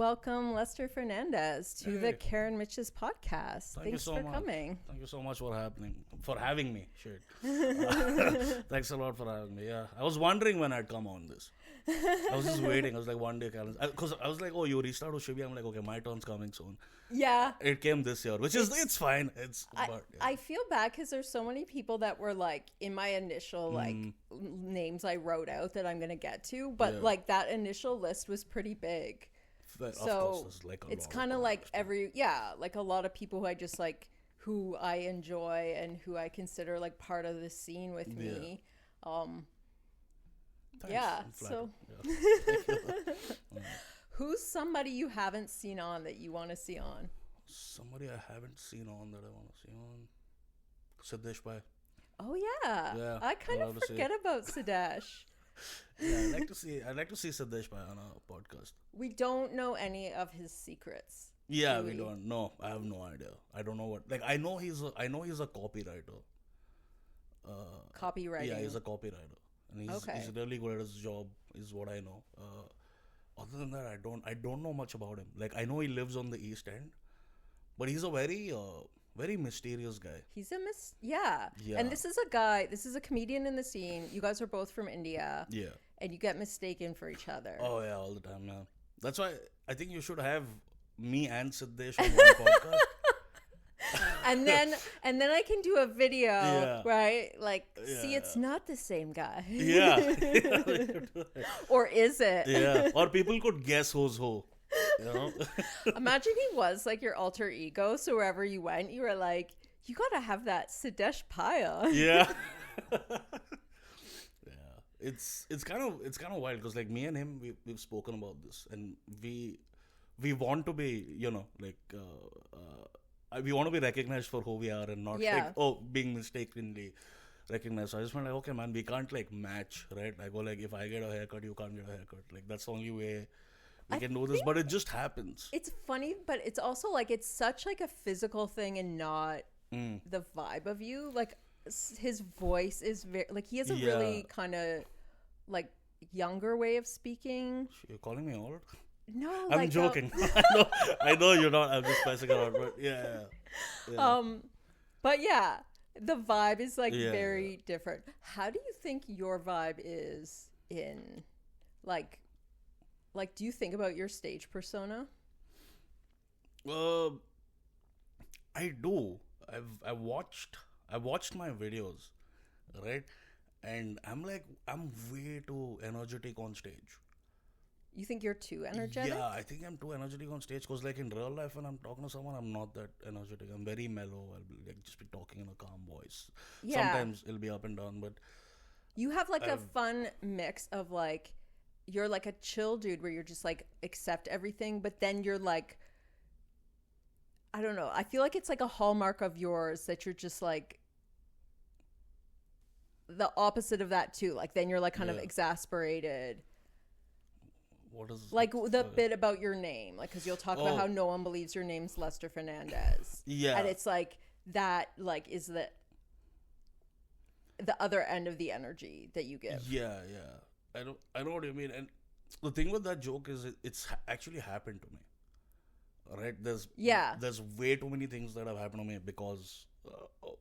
welcome Lester Fernandes to the Karen Mitches podcast. Thanks for coming. Thank you so much for having me. Shit. Thanks a lot for having me. Yeah, I was wondering when I'd come on this. I was just waiting. I was like, one day, because I was like, oh, you restart with Shibi. I'm like, okay, my turn's coming soon. Yeah. It came this year, which it's fine. I feel bad because there's so many people that were like in my initial names I wrote out that I'm gonna get to, but like that initial list was pretty big. But so of course, like it's kind of like like a lot of people who I just like, who I enjoy and who I consider like part of the scene with me. So who's somebody you haven't seen on that you want to see on? Somebody I haven't seen on that I want to see on. Siddesh Bhai. Oh yeah. I kind of forget about Siddesh. Yeah, I'd like to see Siddesh Bhai on a podcast. We don't know any of his secrets. Yeah, we don't. No, I have no idea. I don't know what. Like, I know he's a copywriter. Copywriting. Yeah, he's a copywriter, and he's really good at his job. Is what I know. Other than that, I don't know much about him. Like, I know he lives on the East End, but he's a very mysterious guy. He's a yeah. And this is a comedian in the scene. You guys are both from India. Yeah. And you get mistaken for each other. Oh yeah, all the time, yeah. That's why I think you should have me and Siddesh on one podcast. And then I can do a video, right? Like, see, it's not the same guy. Yeah. Or is it? Yeah. Or people could guess who's who. You know? Imagine he was like your alter ego, so wherever you went, you were like, you gotta have that Siddesh Paya. Yeah. Yeah. It's kind of wild because like me and him, we've spoken about this, and we want to be, we want to be recognized for who we are and not being mistakenly recognized. So I just went like, okay, man, we can't like match, right? I go like, if I get a haircut, you can't get a haircut. Like that's the only way we can do this, but it just happens. It's funny, but it's also like it's such like a physical thing and not the vibe of you. Like his voice is very like he has a really kind of like younger way of speaking. You're calling me old? No, I'm joking. I know you're not. I'm just messing around, but yeah. But yeah, the vibe is like very different. How do you think your vibe is in like do you think about your stage persona? I do. I've watched my videos, right? And I'm way too energetic on stage. You think you're too energetic? Yeah, I think I'm too energetic on stage because like in real life when I'm talking to someone, I'm not that energetic. I'm very mellow. I'll be like just be talking in a calm voice. Yeah. Sometimes it'll be up and down, but you have like a fun mix of like you're like a chill dude where you're just like accept everything, but then you're like, I don't know. I feel like it's like a hallmark of yours that you're just like the opposite of that too. Like then you're like kind of exasperated. What is like the bit about your name? Like because you'll talk about how no one believes your name's Lester Fernandes. Yeah, and it's like that. Like is the other end of the energy that you give. Yeah. I know what you mean, and the thing with that joke is it's actually happened to me. Right? There's way too many things that have happened to me because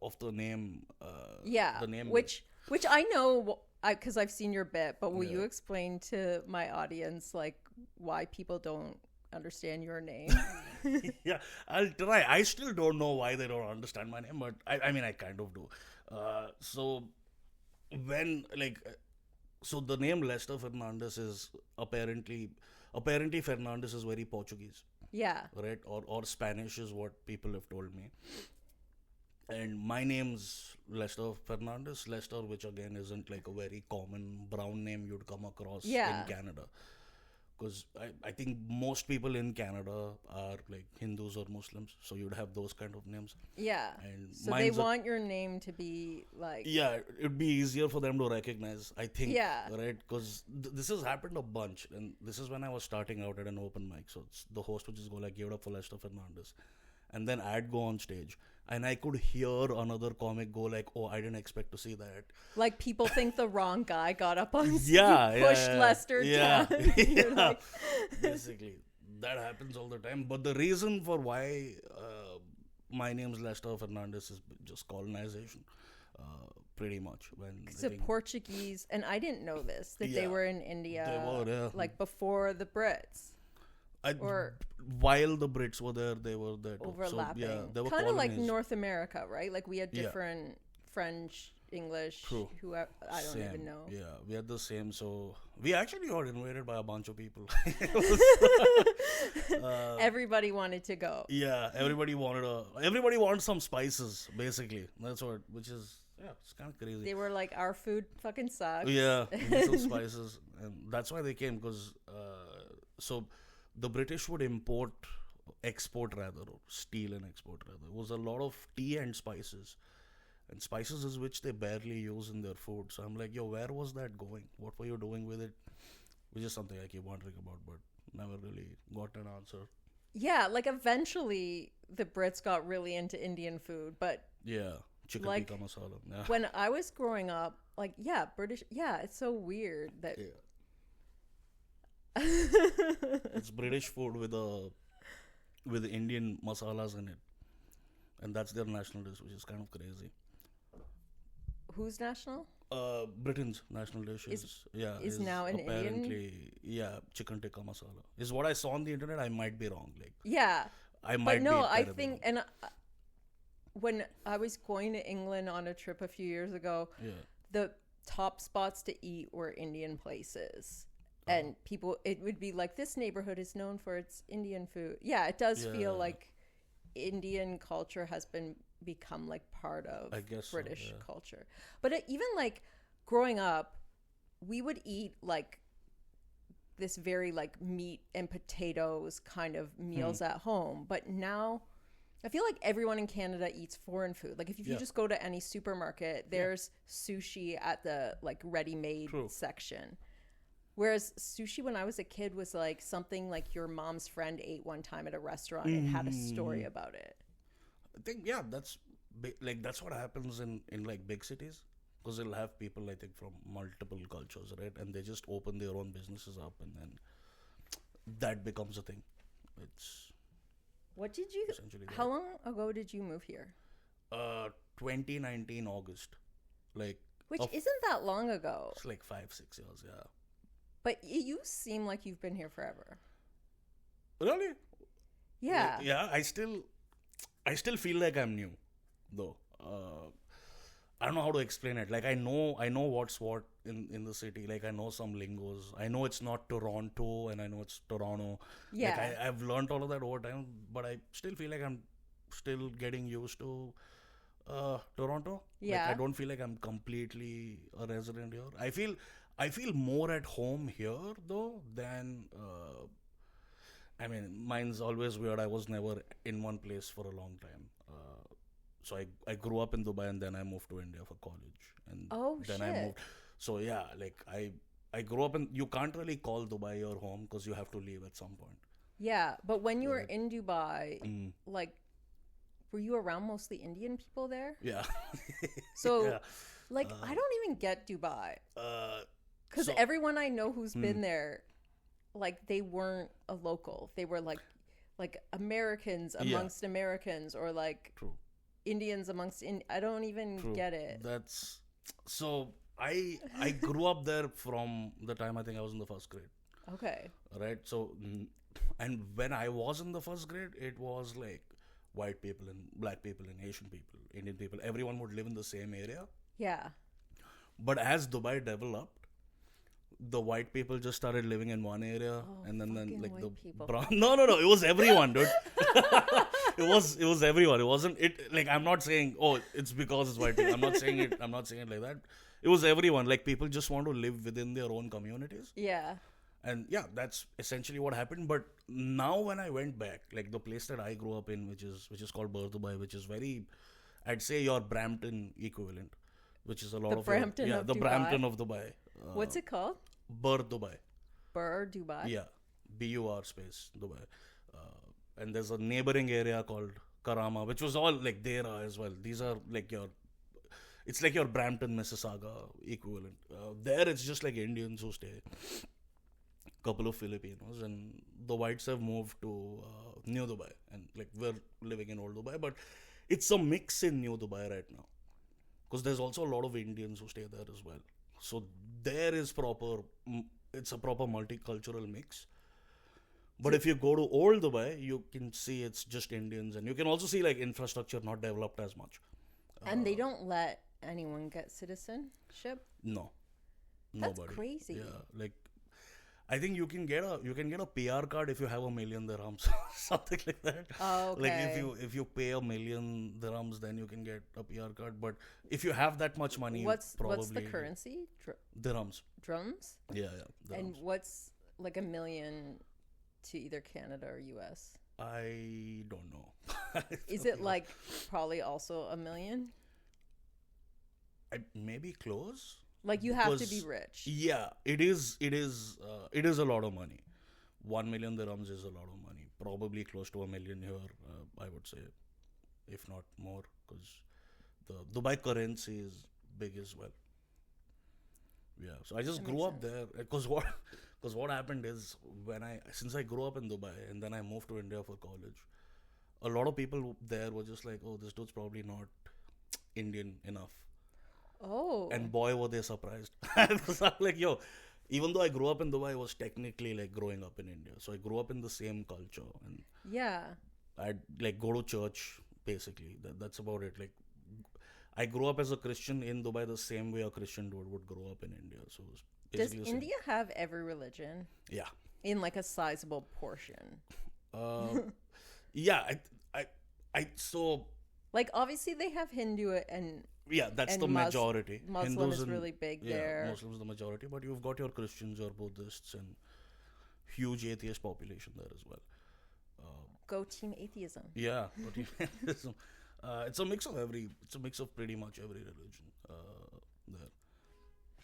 of the name. The name, which I know because I've seen your bit. But will you explain to my audience like why people don't understand your name? Yeah, I'll try. I still don't know why they don't understand my name, but I mean I kind of do. So when So the name Lester Fernandes is apparently Fernandes is very Portuguese. Yeah. Right? Or Spanish is what people have told me. And my name's Lester Fernandes. Lester, which again isn't like a very common brown name you'd come across in Canada. Because I think most people in Canada are like Hindus or Muslims, so you'd have those kind of names. Yeah. And so they want your name to be like... Yeah, it'd be easier for them to recognize, I think. Yeah. Right? Because this has happened a bunch. And this is when I was starting out at an open mic. So the host would just go like, give it up for Lester Fernandes. And then I'd go on stage. And I could hear another comic go like, oh, I didn't expect to see that. Like people think the wrong guy got up on stage, pushed Lester down. Basically, that happens all the time. But the reason for why my name's Lester Fernandes is just colonization, pretty much. When So Portuguese, and I didn't know this, that they were in India, yeah. like before the Brits. While the Brits were there, they were there too. Overlapping. So, yeah, they were kind of like colonies. North America, right? Like we had different French, English, True. who I don't even know. Yeah, we had the same. So we actually got invaded by a bunch of people. Everybody wanted to go. Yeah, everybody wanted some spices, basically. That's what, which is, it's kind of crazy. They were like, our food fucking sucks. Yeah, we need some spices. And that's why they came, because, so the British would export rather, or steal and export rather. It was a lot of tea and spices. And spices is which they barely use in their food. So I'm like, yo, where was that going? What were you doing with it? Which is something I keep wondering about, but never really got an answer. Yeah, like eventually the Brits got really into Indian food, but yeah, chicken like, tikka masala. Yeah. When I was growing up, like, British, it's so weird that it's British food with Indian masalas in it, and that's their national dish, which is kind of crazy. Who's national? Britain's national dish is now an apparently Indian? Chicken tikka masala is what I saw on the internet. I might be wrong. I might. But no, be I think, and when I was going to England on a trip a few years ago, the top spots to eat were Indian places. And people, it would be like, this neighborhood is known for its Indian food. Yeah, it does feel like Indian culture has become like part of British culture. But even like growing up, we would eat like this very like meat and potatoes kind of meals at home. But now I feel like everyone in Canada eats foreign food. Like if you just go to any supermarket, there's sushi at the like ready-made section. Whereas sushi when I was a kid was like something like your mom's friend ate one time at a restaurant and had a story about it. I think that's what happens in like big cities, because they'll have people I think from multiple cultures, right? And they just open their own businesses up, and then that becomes a thing. It's how long ago did you move here? 2019 August, which isn't that long ago. It's like 5-6 years, yeah. But you seem like you've been here forever. Really? Yeah. I still feel like I'm new, though. I don't know how to explain it. Like I know what's what in the city. Like I know some lingos. I know it's not Toronto, and I know it's Toronto. Yeah. Like I've learned all of that over time, but I still feel like I'm still getting used to Toronto. Yeah. Like I don't feel like I'm completely a resident here. I feel more at home here though than I mean, mine's always weird. I was never in one place for a long time. So I grew up in Dubai, and then I moved to India for college, and then I moved. So yeah, like I grew up in. You can't really call Dubai your home because you have to leave at some point. Yeah, but when you were in Dubai, like, were you around mostly Indian people there? Yeah. So, like, I don't even get Dubai. Because everyone I know who's been there, like, they weren't a local. They were like Americans amongst Americans, or like Indians amongst I don't even get it. That's so I grew up there from the time I think I was in the first grade. Okay. Right. So, and when I was in the first grade, it was like white people and black people and Asian people, Indian people. Everyone would live in the same area. Yeah. But as Dubai developed, the white people just started living in one area, and then like the brown. No, it was everyone, dude. It was everyone. It wasn't it. Like I'm not saying it's because it's white people. I'm not saying it like that. It was everyone. Like people just want to live within their own communities. Yeah. And yeah, that's essentially what happened. But now when I went back, like the place that I grew up in, which is called Dubai, which is very, I'd say your Brampton equivalent, which is a lot of Brampton of the Dubai. Brampton of Dubai. What's it called? Dubai. Dubai. Yeah, BUR space Dubai. And there's a neighboring area called Karama, which was all like Dera as well. These are like it's like your Brampton, Mississauga equivalent. There it's just like Indians who stay. couple of Filipinos, and the whites have moved to New Dubai, and like we're living in Old Dubai, but it's a mix in New Dubai right now because there's also a lot of Indians who stay there as well. So there is it's a proper multicultural mix. But if you go to Old Dubai, you can see it's just Indians, and you can also see like infrastructure not developed as much. And they don't let anyone get citizenship? No, That's nobody. crazy. Yeah, like I think you can get a PR card if you have 1,000,000 dirhams, something like that. Oh, okay. Like if you pay 1,000,000 dirhams, then you can get a PR card. But if you have that much money, What's probably the currency? dirhams. Drums? Yeah, dirhams. And what's like 1,000,000 to either Canada or US? I don't know. Is it like probably also 1,000,000? Maybe close. Like you have to be rich. Yeah, it is a lot of money. 1,000,000 dirhams is a lot of money. Probably close to 1,000,000 here, I would say, if not more, because the Dubai currency is big as well. Yeah, so I just grew up there because what happened is since I grew up in Dubai and then I moved to India for college, a lot of people there were just like, oh, this dude's probably not Indian enough. Oh. And boy, were they surprised. Because I'm like, yo, even though I grew up in Dubai, I was technically like growing up in India. So I grew up in the same culture. And yeah. I'd like go to church, basically. That's about it. Like, I grew up as a Christian in Dubai the same way a Christian dude would grow up in India. So does India have every religion? Yeah. In like a sizable portion? Yeah. So... Like, obviously, they have Hindu and... Yeah, that's the majority. Muslim Hindus is really big there. Muslims the majority, but you've got your Christians, your Buddhists, and huge atheist population there as well. Go Team Atheism. Yeah, go Team Atheism. It's a mix of pretty much every religion there.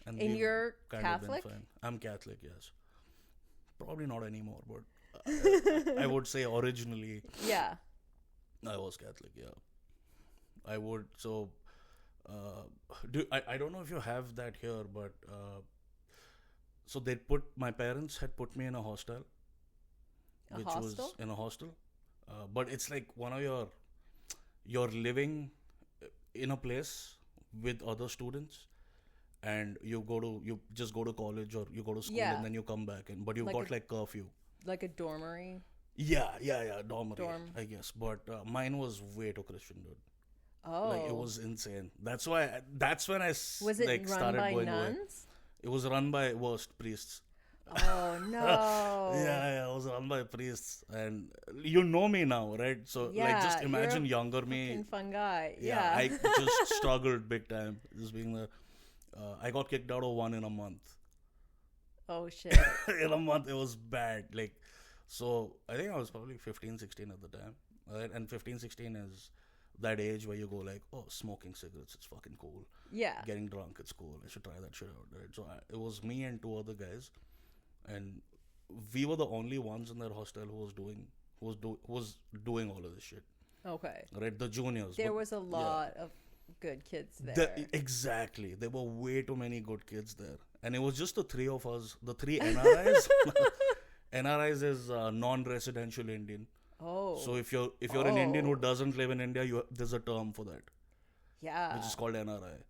And you're Catholic? I'm Catholic, yes. Probably not anymore, but I would say originally. Yeah. I was Catholic, yeah. I would, so... I don't know if you have that here, but so my parents had put me in a hostel, was in a hostel, but it's like one of you're living in a place with other students, and you just go to college or you go to school and then you come back, but you've got like curfew, like a dormitory. Yeah, dormitory, I guess, but mine was way too Christian, dude. Oh, like it was insane. That's when I was it like, started run by going nuns? away. It was run by priests. Oh no! Yeah, it was run by priests, and you know me now, right? So like, just imagine younger me. Fun guy. Yeah, I just struggled big time. Just being there, I got kicked out of one in a month. Oh shit! In a month, it was bad. Like, so I think I was probably 15, 16 at the time, right? And 15, 16 is that age where you go like, oh, smoking cigarettes, it's fucking cool. Yeah. Getting drunk, it's cool. I should try that shit out. Right? So it was me and two other guys, and we were the only ones in that hostel who was doing all of this shit. Okay. Right, the juniors. There was a lot of good kids there. Exactly. There were way too many good kids there, and it was just the three of us, the three NRIs. NRIs is non-residential Indian. Oh. So if you're an Indian who doesn't live in India, there's a term for that. Yeah. Which is called NRI.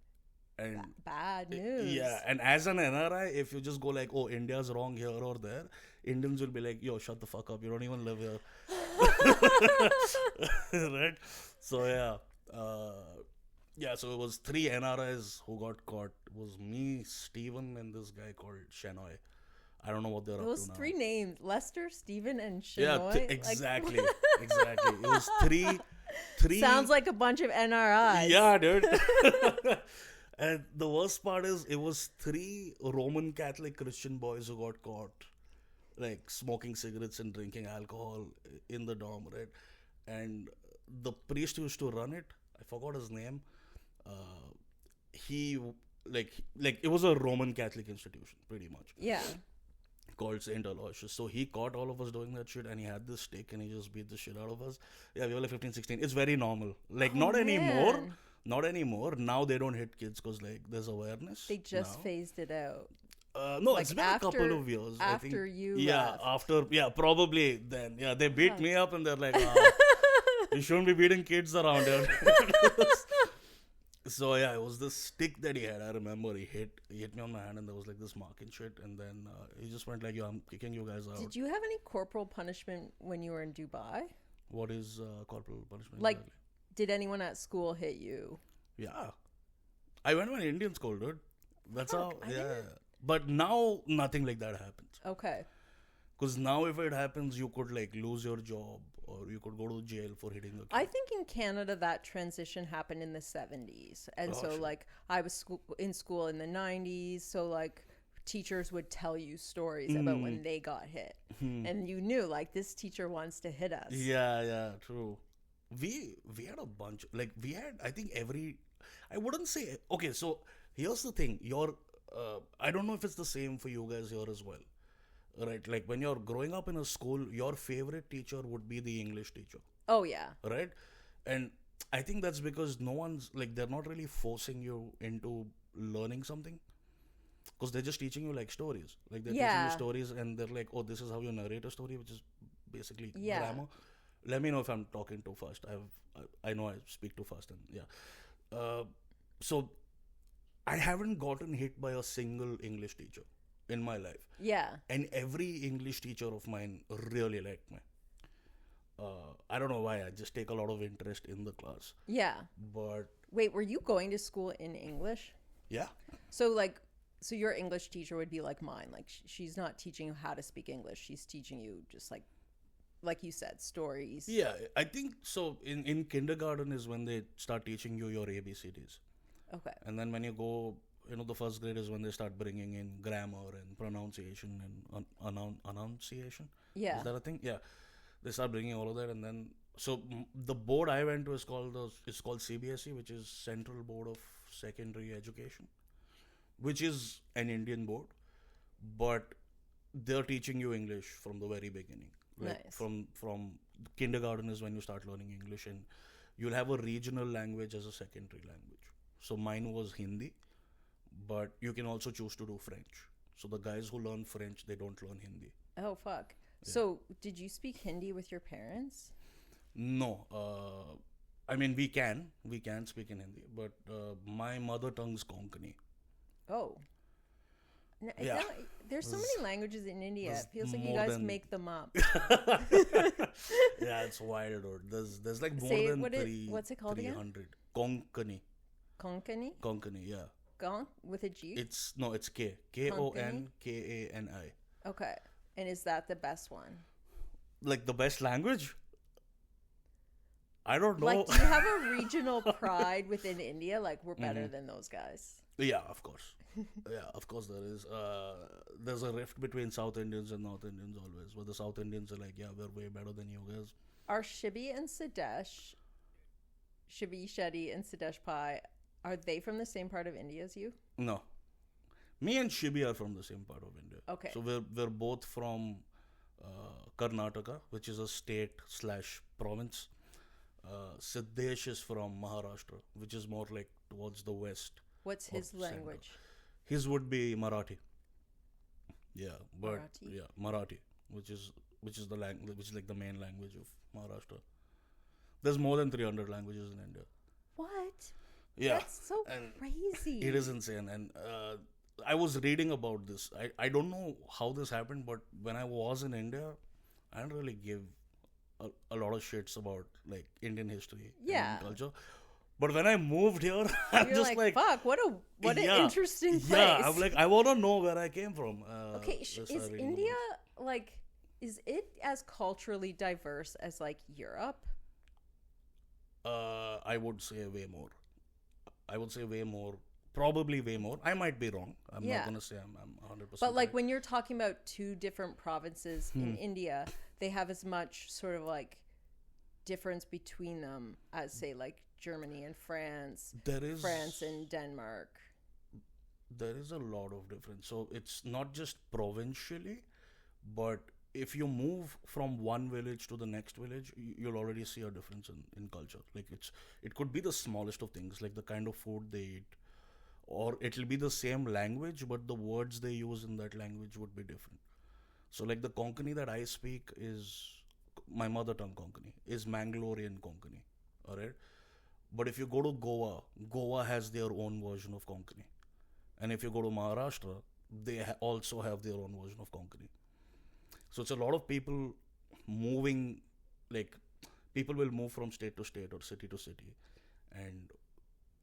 And bad news. Yeah, and as an NRI, if you just go like, oh, India's wrong here or there, Indians will be like, yo, shut the fuck up. You don't even live here. Right? So so it was three NRIs who got caught. It was me, Steven, and this guy called Shenoy. I don't know what they're up to now. Those three names, Lester, Steven, and Shenoy. Yeah, exactly. Exactly. It was three. Sounds like a bunch of NRIs. Yeah, dude. And the worst part is, it was three Roman Catholic Christian boys who got caught, like smoking cigarettes and drinking alcohol in the dorm, right? And the priest who used to run it, I forgot his name. He like it was a Roman Catholic institution, pretty much. Yeah. Called Saint Aloysius. So he caught all of us doing that shit, and he had this stick and he just beat the shit out of us. Yeah, we were like 15, 16. It's very normal. Like, not anymore. Not anymore. Now they don't hit kids because like there's awareness. They just phased it out. No, Like it's been a couple of years. I think. after you Yeah, left. after. Yeah, probably then. Yeah, they beat me up and they're like, you shouldn't be beating kids around here. So yeah, it was this stick that he had. I remember he hit me on my hand and there was like this mark and shit. And then he just went like, "Yo, I'm kicking you guys out." Did you have any corporal punishment when you were in Dubai? What is corporal punishment? Like, exactly? did anyone at school hit you? Yeah, I went to an Indian school, dude. That's how. I Yeah, didn't- but now nothing like that happens. Okay. Because now if it happens, you could like lose your job or you could go to jail for hitting a kid. I think in Canada that transition happened in the 70s. And so sure. like I was in school in the 90s, so like teachers would tell you stories about when they got hit. And you knew like this teacher wants to hit us. Yeah, true. We had a bunch, like we had, I think I wouldn't say, okay, so here's the thing, I don't know if it's the same for you guys here as well, right? Like when you're growing up in a school, your favorite teacher would be the English teacher, Oh yeah. right? And I think that's because no one's, like, they're not really forcing you into learning something. Because they're just teaching you like stories. Like they're teaching Yeah. you stories and they're like, oh, this is how you narrate a story, which is basically Yeah. grammar. Let me know if I'm talking too fast. I know I speak too fast and yeah. So I haven't gotten hit by a single English teacher in my life. Yeah. And every English teacher of mine really liked me. I don't know why. I just take a lot of interest in the class. Yeah. But Wait, were you going to school in English? yeah. So your English teacher would be like mine. Like she's not teaching you how to speak English. She's teaching you just like you said, stories. Yeah, I think so. In kindergarten is when they start teaching you your ABCDs. Okay. And then when you go, the first grade is when they start bringing in grammar and pronunciation and enunciation. Yeah. Is that a thing? Yeah. They start bringing all of that. And then, so the board I went to is called CBSE, which is Central Board of Secondary Education, which is an Indian board. But they're teaching you English from the very beginning. Like Nice. From kindergarten is when you start learning English, and you'll have a regional language as a secondary language. So mine was Hindi, but you can also choose to do French. So the guys who learn French, they don't learn Hindi. Oh fuck. So did you speak Hindi with your parents? No, I mean we can speak in Hindi, but my mother tongue's Konkani. Oh. Yeah. No, there's so many languages in India. It feels like you more guys than- make them up. Yeah, it's wild, dude. There's like more Say, than what's it called again? 300. Konkani. Konkani? Konkani, yeah. Gonk with a G? It's K. Konkani. Okay. And is that the best one? Like the best language? I don't know. Like, do you have a regional pride within India? Like, we're better than those guys. Yeah, of course. Yeah, of course there is. There's a rift between South Indians and North Indians always. Where the South Indians are like, yeah, we're way better than you guys. Are Shibi and Sadesh, Shibi Shetty and Sadesh Pai, are they from the same part of India as you? No. Me and Shibi are from the same part of India. Okay. So we're both from Karnataka, which is a state/province. Siddesh is from Maharashtra, which is more like towards the west. What's his Center. language? His would be Marathi. Yeah, but Marathi? yeah, Marathi, which is the language, which is like the main language of Maharashtra. There's more than 300 languages in India. What? Yeah, That's so and crazy. it is insane. And I was reading about this. I don't know how this happened, but when I was in India, I didn't really give a lot of shits about like Indian history Yeah. and culture. But when I moved here, I'm You're just like, fuck, what an interesting place. Yeah, I'm like, I want to know where I came from. Okay, just is started reading India, about like, is it as culturally diverse as, like, Europe? I would say way more. Probably way more. I might be wrong. I'm Yeah. not going to say I'm 100%. But, like, right. when you're talking about two different provinces in India, they have as much sort of, like, difference between them as, say, like, Germany and France, France and Denmark. There is a lot of difference. So it's not just provincially, but if you move from one village to the next village, you'll already see a difference in culture. Like it could be the smallest of things, like the kind of food they eat, or it'll be the same language, but the words they use in that language would be different. So like the Konkani that I speak is my mother tongue Konkani, is Mangalorean Konkani. Alright? But if you go to Goa, Goa has their own version of Konkani. And if you go to Maharashtra, they also have their own version of Konkani. So it's a lot of people moving, like people will move from state to state or city to city, and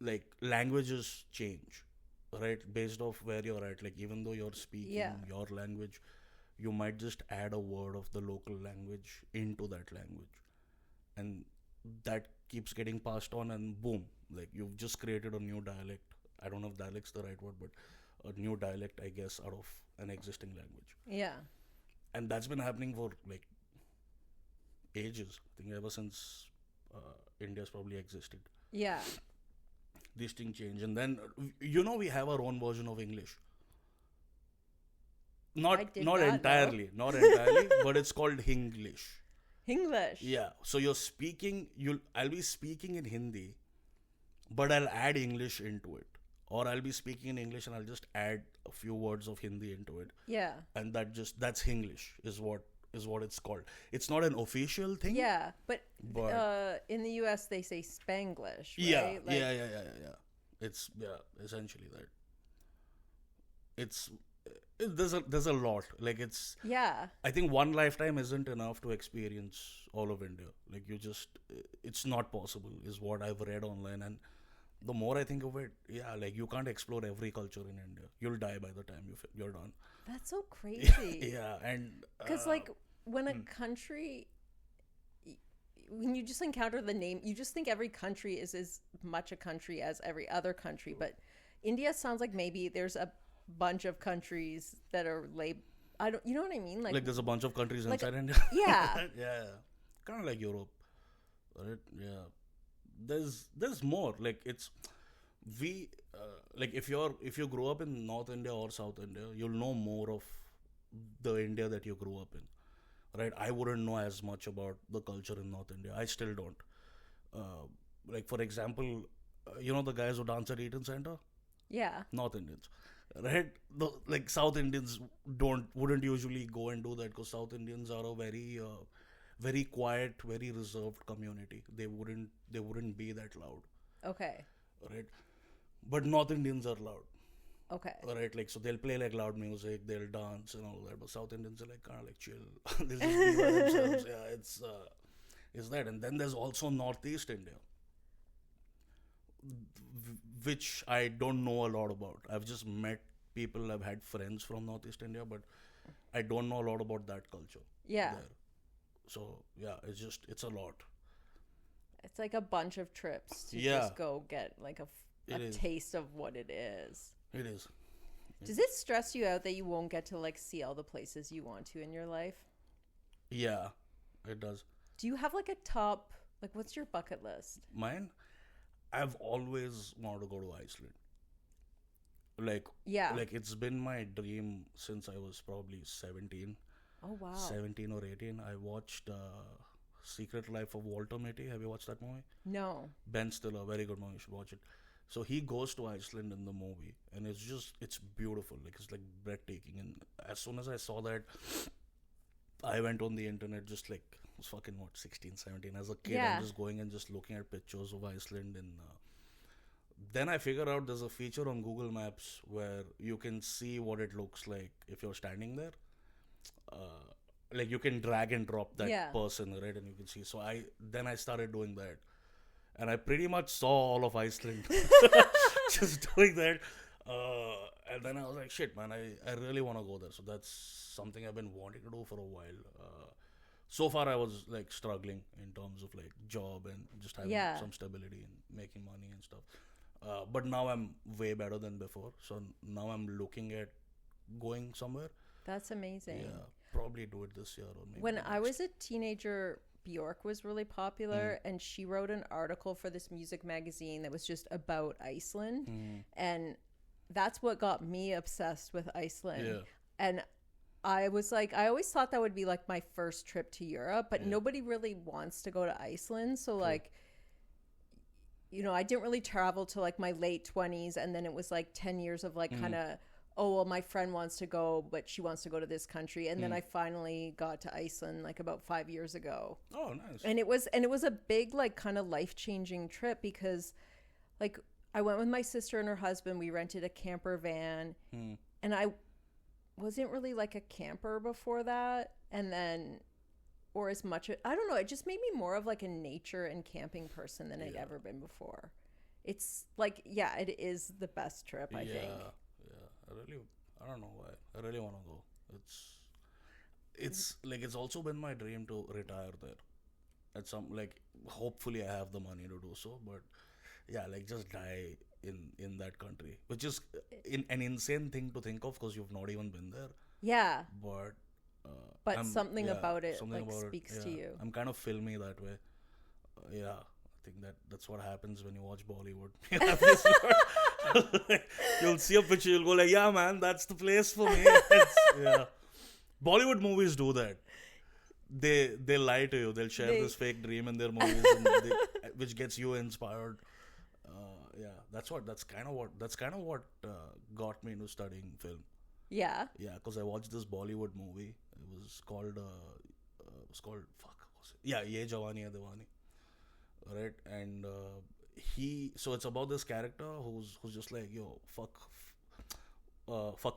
like languages change, right, based off where you're at. Like even though you're speaking your language, you might just add a word of the local language into that language, and that keeps getting passed on, and boom, like you've just created a new dialect. I don't know if dialect's the right word, but a new dialect, I guess, out of an existing language. Yeah. And that's been happening for like ages. I think ever since India's probably existed. Yeah. These things change, and then we have our own version of English. Not entirely, but it's called Hinglish. Hinglish. Yeah. So I'll be speaking in Hindi, but I'll add English into it. Or I'll be speaking in English and I'll just add a few words of Hindi into it. Yeah. And that's Hinglish is what it's called. It's not an official thing. Yeah, but in the US they say Spanglish, yeah, right? Yeah. It's essentially that. There's a lot. Like it's I think one lifetime isn't enough to experience all of India. Like it's not possible is what I've read online, and the more I think of it, like you can't explore every culture in India. You'll die by the time you're done. That's so crazy. Yeah, and because like when a country, when you just encounter the name, you just think every country is as much a country as every other country. But India sounds like maybe there's a bunch of countries that are you know what I mean? Like there's a bunch of countries inside India. Yeah. Yeah, kind of like Europe, right? Yeah. There's more. Like it's like if you grow up in North India or South India, you'll know more of the India that you grew up in, right? I wouldn't know as much about the culture in North India. I still don't. Like for example, the guys who dance at Eaton Center? Yeah. North Indians, right? Like South Indians wouldn't usually go and do that, because South Indians are a very very quiet, very reserved community. They wouldn't be that loud. Okay. Right? But North Indians are loud. Okay. Right? Like, so they'll play like loud music, they'll dance and all that. But South Indians are like kind of like chill. They'll just be by themselves. Yeah, it's that. And then there's also Northeast India, which I don't know a lot about. I've just met people, I've had friends from Northeast India, but I don't know a lot about that culture. Yeah. There. So, yeah, it's a lot. It's like a bunch of trips to just go get like a taste of what it is. It is. Does it stress you out that you won't get to like see all the places you want to in your life? Yeah, it does. Do you have like a top, like what's your bucket list? Mine? I've always wanted to go to Iceland. Like it's been my dream since I was probably 17. Oh, wow. 17 or 18. I watched Secret Life of Walter Mitty. Have you watched that movie? No. Ben Stiller, very good movie. You should watch it. So he goes to Iceland in the movie, and it's beautiful. Like it's like breathtaking. And as soon as I saw that, I went on the internet, just like, I was fucking 16, 17. As a kid, I'm just going and just looking at pictures of Iceland. And then I figured out there's a feature on Google Maps where you can see what it looks like if you're standing there. Like you can drag and drop that person, right? And you can see. So I started doing that, and I pretty much saw all of Iceland just doing that. And then I was like, shit, man, I really want to go there. So that's something I've been wanting to do for a while. So far I was like struggling in terms of like job and just having some stability and making money and stuff. But now I'm way better than before. So now I'm looking at going somewhere. That's amazing. Yeah, probably do it this year or maybe. When I was a teenager, Bjork was really popular, and she wrote an article for this music magazine that was just about Iceland, and that's what got me obsessed with Iceland. Yeah. And I was like, I always thought that would be like my first trip to Europe, but nobody really wants to go to Iceland. So like, I didn't really travel till like my late 20s, and then it was like 10 years of like kind of, oh, well, my friend wants to go, but she wants to go to this country. And then I finally got to Iceland like about 5 years ago. Oh, nice. And it was a big like kind of life-changing trip, because like I went with my sister and her husband. We rented a camper van, and I wasn't really like a camper before that. And then, or as much, I don't know, it just made me more of like a nature and camping person than I'd ever been before. It's like, yeah, it is the best trip, I think. I don't know why. I really want to go. It's like, it's also been my dream to retire there. At some, like, hopefully I have the money to do so, but yeah, like just die in that country, which is an insane thing to think of because you've not even been there. Yeah. But something about it speaks to you. I'm kind of filmy that way. Yeah, I think that's what happens when you watch Bollywood. You have this you'll see a picture, you'll go like, yeah, man, that's the place for me. Yeah. Bollywood movies do that. They lie to you. They'll share this fake dream in their movies, which gets you inspired. That's kind of what got me into studying film. Yeah. Yeah, because I watched this Bollywood movie. It was called Ye Jawani Hai Diwani. Right, and so it's about this character who's just like, yo, fuck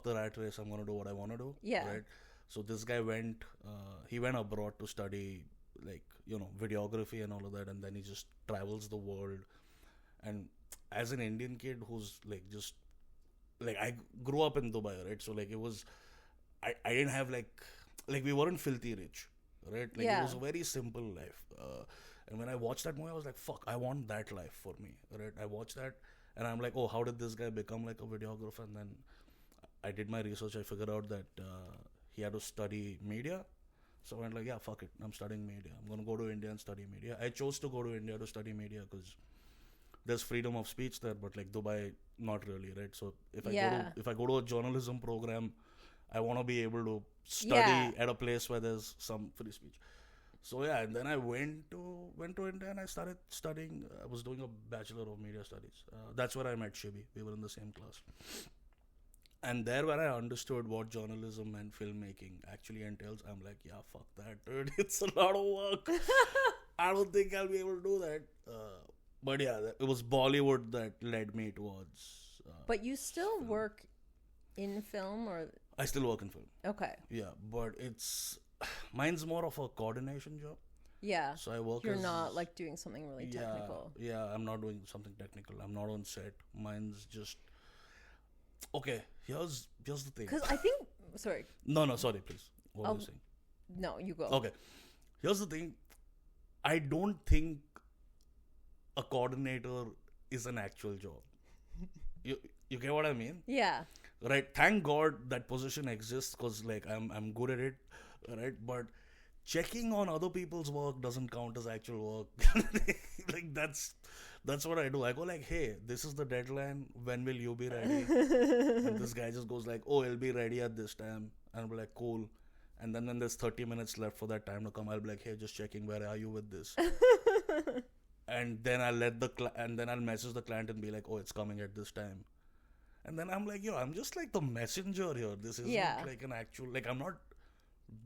the rat race. I'm gonna do what I want to do. Yeah. Right. So this guy went abroad to study, like, videography and all of that, and then he just travels the world. And as an Indian kid who's like, just like, I grew up in Dubai, right? So like, it was, I didn't have like we weren't filthy rich, right? Like, it was a very simple life. And when I watched that movie, I was like, fuck, I want that life for me, right? I watched that and I'm like, oh, how did this guy become like a videographer? And then I did my research. I figured out that he had to study media. So I went like, yeah, fuck it, I'm studying media. I'm going to go to India and study media. I chose to go to India to study media because there's freedom of speech there, but like Dubai, not really, right? So if I go to a journalism program, I want to be able to study at a place where there's some free speech. So yeah, and then I went to India and I started studying. I was doing a Bachelor of Media Studies. That's where I met Shibi. We were in the same class. And there where I understood what journalism and filmmaking actually entails, I'm like, yeah, fuck that, dude. It's a lot of work. I don't think I'll be able to do that. But yeah, it was Bollywood that led me towards... but you still film. Work in film, or... I still work in film. Okay. Yeah, but mine's more of a coordination job. Yeah. So I work You're not like doing something really technical. Yeah, I'm not doing something technical. I'm not on set. Mine's just... Okay, here's the thing. Because I think... Sorry. No, sorry, please. What are you saying? No, you go. Okay. Here's the thing. I don't think a coordinator is an actual job. You get what I mean? Yeah. Right. Thank God that position exists because like I'm good at it. Right. But checking on other people's work doesn't count as actual work. Like that's what I do. I go like, hey, this is the deadline. When will you be ready? And this guy just goes like, oh, it'll be ready at this time. And I'll be like, cool. And then when there's 30 minutes left for that time to come, I'll be like, hey, just checking, where are you with this? And then I'll message the client and be like, oh, it's coming at this time. And then I'm like, yo, I'm just like the messenger here. This isn't like an actual, like, I'm not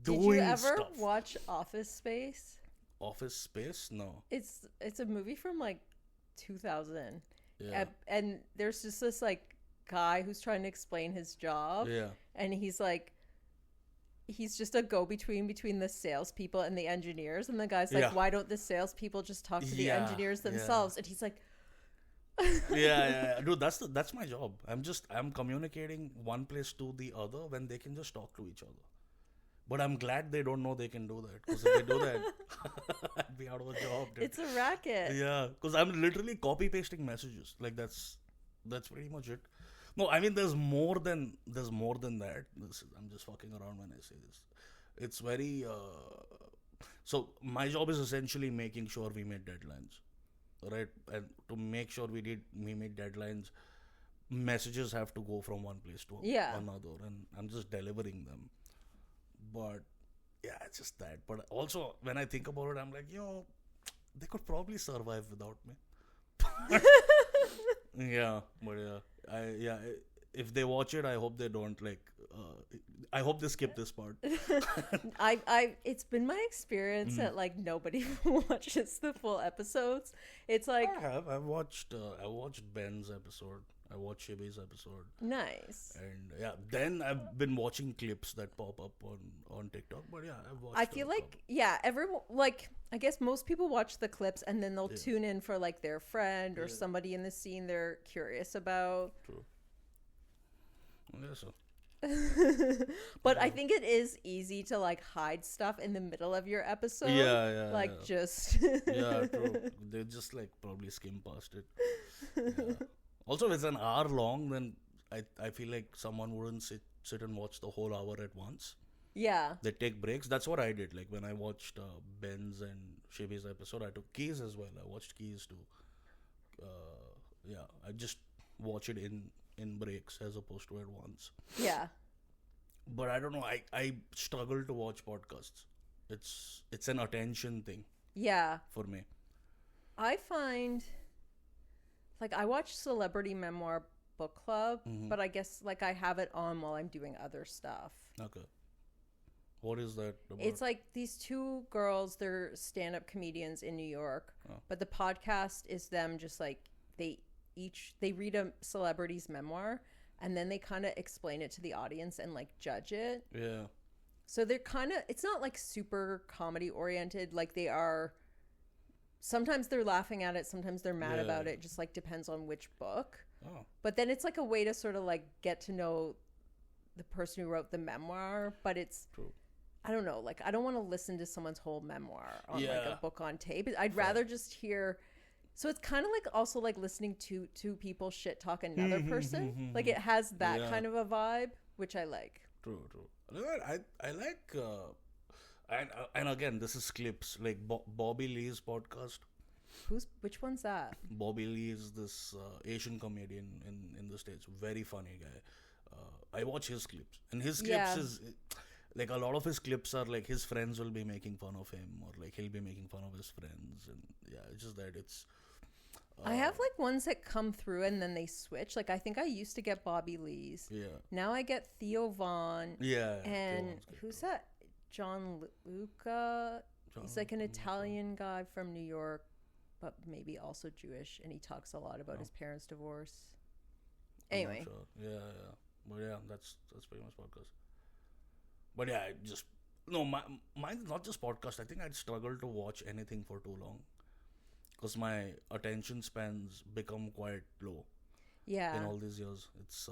doing stuff. Did you ever watch Office Space? Office Space? No. It's a movie from like 2000. Yeah. And there's just this like guy who's trying to explain his job. Yeah. And he's just a go-between between the salespeople and the engineers. And the guy's like, why don't the salespeople just talk to the engineers themselves? Yeah. And he's like... yeah. Dude, that's my job. I'm communicating one place to the other when they can just talk to each other. But I'm glad they don't know they can do that. Because if they do that, I'd be out of a job. Dude. It's a racket. Yeah. Because I'm literally copy-pasting messages. Like, that's pretty much it. No, I mean, there's more than that. I'm just fucking around when I say this. It's very... So, my job is essentially making sure we meet deadlines. Right? And to make sure we meet deadlines, messages have to go from one place to another. And I'm just delivering them. But, yeah, it's just that. But also, when I think about it, I'm like, yo, they could probably survive without me. Yeah, but if they watch it, I hope they don't I hope they skip this part. It's been my experience that like nobody watches the full episodes. It's like I have. I watched Ben's episode. I watched Shibi's episode. Nice. And yeah, then I've been watching clips that pop up on TikTok. But yeah, I've watched. I feel like everyone like I guess most people watch the clips and then they'll tune in for like their friend or somebody in the scene they're curious about. True. Yeah, so. But I think it is easy to like hide stuff in the middle of your episode. Just true. They just like probably skim past it. Yeah. Also, if it's an hour long, then I feel like someone wouldn't sit and watch the whole hour at once. Yeah. They take breaks. That's what I did. Like when I watched Ben's and Shibi's episode, I took Keys as well. I watched Keys too. I just watch it in breaks as opposed to at once. Yeah. But I don't know. I struggle to watch podcasts. It's an attention thing. Yeah. For me. I find like I watch Celebrity Memoir Book Club, but I guess like I have it on while I'm doing other stuff. Okay. What is that about? It's like these two girls, they're stand-up comedians in New York, but the podcast is them just like they read a celebrity's memoir and then they kind of explain it to the audience and like judge it. Yeah. So they're kind of, it's not like super comedy oriented. Like they are, sometimes they're laughing at it, sometimes they're mad about it. Just like depends on which book. Oh. But then it's like a way to sort of like get to know the person who wrote the memoir. But it's, True. I don't know, like I don't want to listen to someone's whole memoir on like a book on tape. I'd rather just hear. So it's kind of like also like listening to two people shit talk another person. Like it has that kind of a vibe, which I like. True. I like, and again, this is clips like Bobby Lee's podcast. Which one's that? Bobby Lee is this Asian comedian in the States. Very funny guy. I watch his clips, and his clips is like a lot of his clips are like his friends will be making fun of him, or like he'll be making fun of his friends, and it's just that it's. I have like ones that come through and then they switch. Like I think I used to get Bobby Lee's. Yeah. Now I get Theo Vaughn. Yeah. And who's that? John Luca. He's like an Italian guy from New York, but maybe also Jewish, and he talks a lot about his parents' divorce. Anyway. Sure. Yeah. But yeah, that's pretty much podcast. But yeah, mine's not just podcast. I think I'd struggle to watch anything for too long. Because my attention spans become quite low. Yeah. In all these years, it's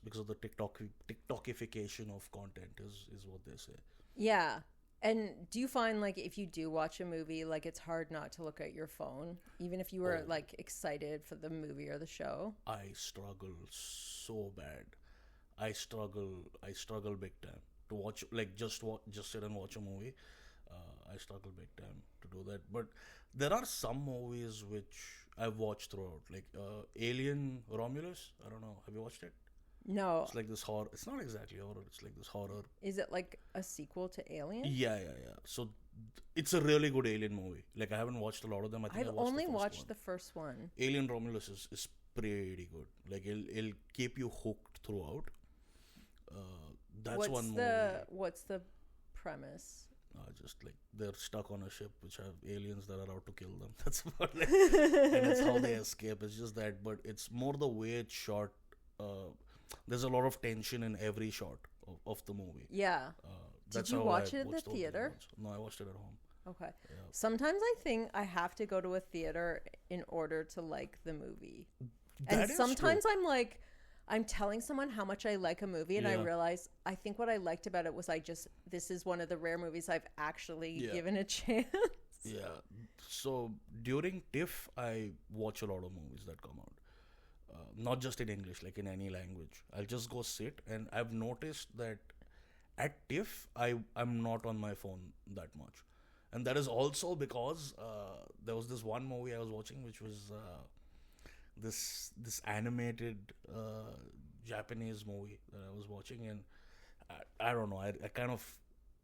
because of the TikTokification of content is what they say. Yeah. And do you find like if you do watch a movie, like it's hard not to look at your phone, even if you were like excited for the movie or the show? I struggle so bad. I struggle big time to watch, like just sit and watch a movie. I struggle big time to do that. But there are some movies which I've watched throughout, like Alien Romulus. I don't know. Have you watched it? No. It's like this horror. It's not exactly horror. It's like this horror. Is it like a sequel to Alien? Yeah. So it's a really good Alien movie. Like I haven't watched a lot of them. I've only watched the first one. Alien Romulus is pretty good. Like it'll keep you hooked throughout. That's one movie. What's the premise? Just like they're stuck on a ship which have aliens that are out to kill them. That's about it. And that's how they escape. It's just that, but it's more the way it's shot. There's a lot of tension in every shot of the movie. Yeah. Did you watch it in the theater? No, I watched it at home. Okay. Yeah. Sometimes I think I have to go to a theater in order to like the movie. And sometimes true. I'm like, I'm telling someone how much I like a movie, and I realize I think what I liked about it was this is one of the rare movies I've actually given a chance. Yeah. So during TIFF, I watch a lot of movies that come out. Not just in English, like in any language. I'll just go sit, and I've noticed that at TIFF, I'm not on my phone that much. And that is also because there was this one movie I was watching, which was this animated Japanese movie that I was watching, and I don't know, I kind of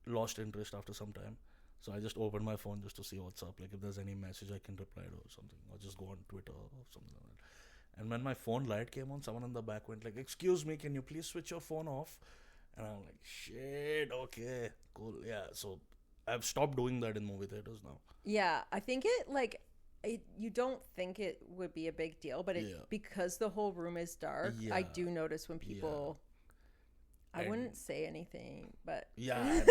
lost interest after some time. So I just opened my phone just to see what's up. Like if there's any message I can reply to or something, or just go on Twitter or something like that. And when my phone light came on, someone in the back went like, "Excuse me, can you please switch your phone off?" And I'm like, "Shit, okay, cool, yeah." So I've stopped doing that in movie theaters now. Yeah, I think you don't think it would be a big deal, but because the whole room is dark, I do notice when people. I wouldn't say anything, but yeah,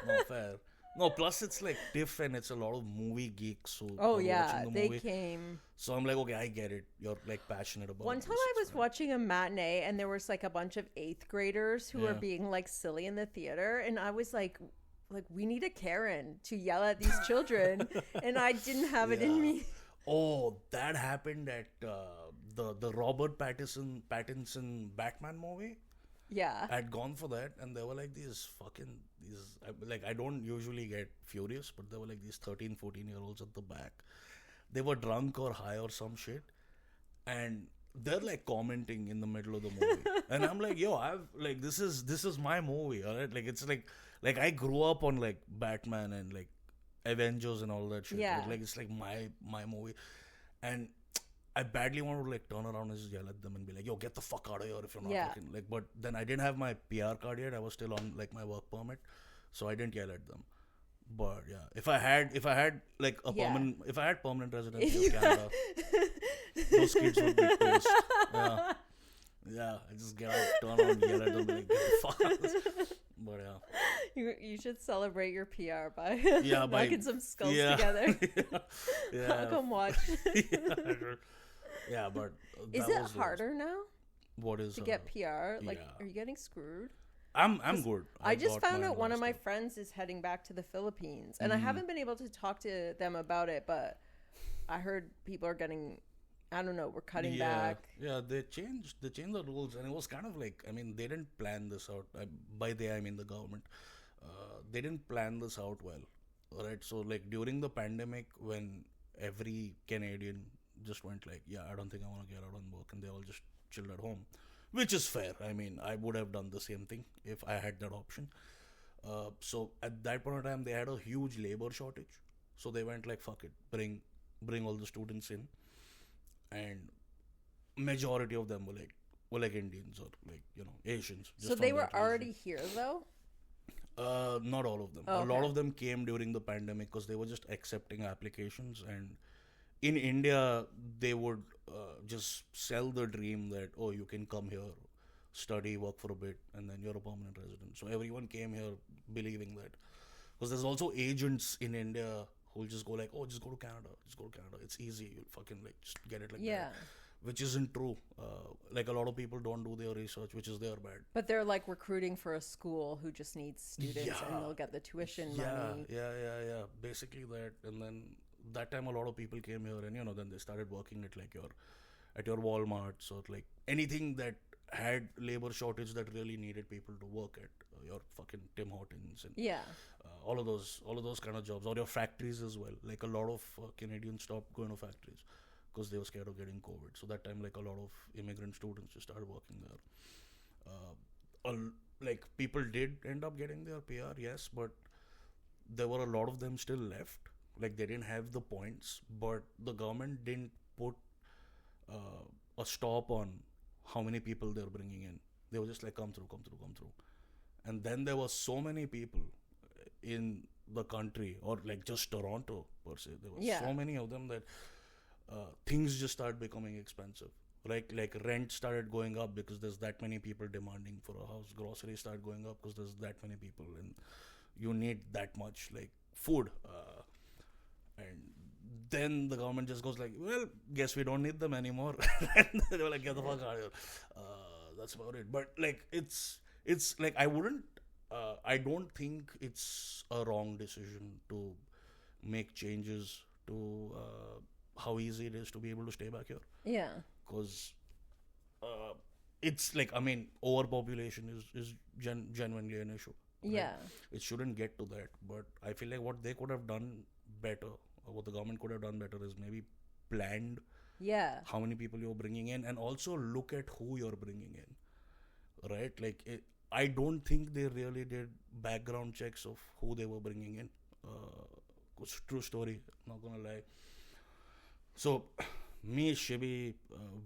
no fair. No, plus it's like TIFF and it's a lot of movie geeks who are watching the movie. Came. So I'm like, okay, I get it. You're like passionate about. One time I was watching a matinee and there was like a bunch of 8th graders who were being like silly in the theater, and I was like we need a Karen to yell at these children, and I didn't have it in me. Oh, that happened at the Robert Pattinson Batman movie. Yeah. I'd gone for that, and there were like these like, I don't usually get furious, but there were like these 13, 14-year-olds at the back. They were drunk or high or some shit, and they're like commenting in the middle of the movie. And I'm like, yo, this is my movie, alright? Like, it's like I grew up on like Batman and like Avengers and all that shit. Yeah. Like it's like my movie. And I badly want to like turn around and just yell at them and be like, yo, get the fuck out of here if you're not fucking like. But then I didn't have my PR card yet. I was still on like my work permit, so I didn't yell at them. But yeah, if I had like a permanent residency of Canada, those kids would be pissed. Yeah, I just get out, turn around, yell at them, and like, get the fuck out. But yeah, you should celebrate your PR by by knocking some skulls together. Yeah. I'll come watch. Yeah, but is it harder now? What is to get PR? Like, are you getting screwed? I'm good. I just found out one of my friends is heading back to the Philippines, and I haven't been able to talk to them about it, but I heard people are getting, I don't know, we're cutting back. Yeah, they changed the rules, and it was kind of like, I mean, they didn't plan this out. By they, I mean the government. They didn't plan this out well. Alright, so like during the pandemic, when every Canadian just went like, yeah, I don't think I want to get out on work, and they all just chilled at home, which is fair. I mean, I would have done the same thing if I had that option. So at that point in time, they had a huge labor shortage, so they went like, fuck it, bring all the students in, and majority of them were like Indians or like, you know, Asians. So they were already here though? Not all of them. A lot of them came during the pandemic because they were just accepting applications, and in India, they would just sell the dream that, oh, you can come here, study, work for a bit, and then you're a permanent resident. So everyone came here believing that. Because there's also agents in India who will just go like, oh, just go to Canada. It's easy. You'll fucking like just get it like that. Which isn't true. Like a lot of people don't do their research, which is their bad. But they're like recruiting for a school who just needs students, and they'll get the tuition money. Yeah. Basically that, and then that time a lot of people came here, and you know, then they started working at like your Walmarts or like anything that had labor shortage that really needed people to work at, your fucking Tim Hortons and all of those kind of jobs, or your factories as well. Like a lot of Canadians stopped going to factories because they were scared of getting COVID. So that time, like a lot of immigrant students just started working there. Like people did end up getting their PR, yes, but there were a lot of them still left. Like they didn't have the points, but the government didn't put a stop on how many people they're bringing in. They were just like, come through. And then there were so many people in the country, or like just Toronto per se. There were so many of them that things just started becoming expensive. Like rent started going up because there's that many people demanding for a house. Groceries started going up because there's that many people, and you need that much like food. And then the government just goes like, well, guess we don't need them anymore. And they were like, get the fuck out of here. That's about it. But like, it's like, I don't think it's a wrong decision to make changes to how easy it is to be able to stay back here. Yeah. Because it's like, I mean, overpopulation is genuinely an issue. Right? Yeah. It shouldn't get to that. But I feel like what they could have done better, or what the government could have done better, is maybe planned how many people you're bringing in, and also look at who you're bringing in. Right? Like, I don't think they really did background checks of who they were bringing in. True story, not gonna lie. So, me, Shibi,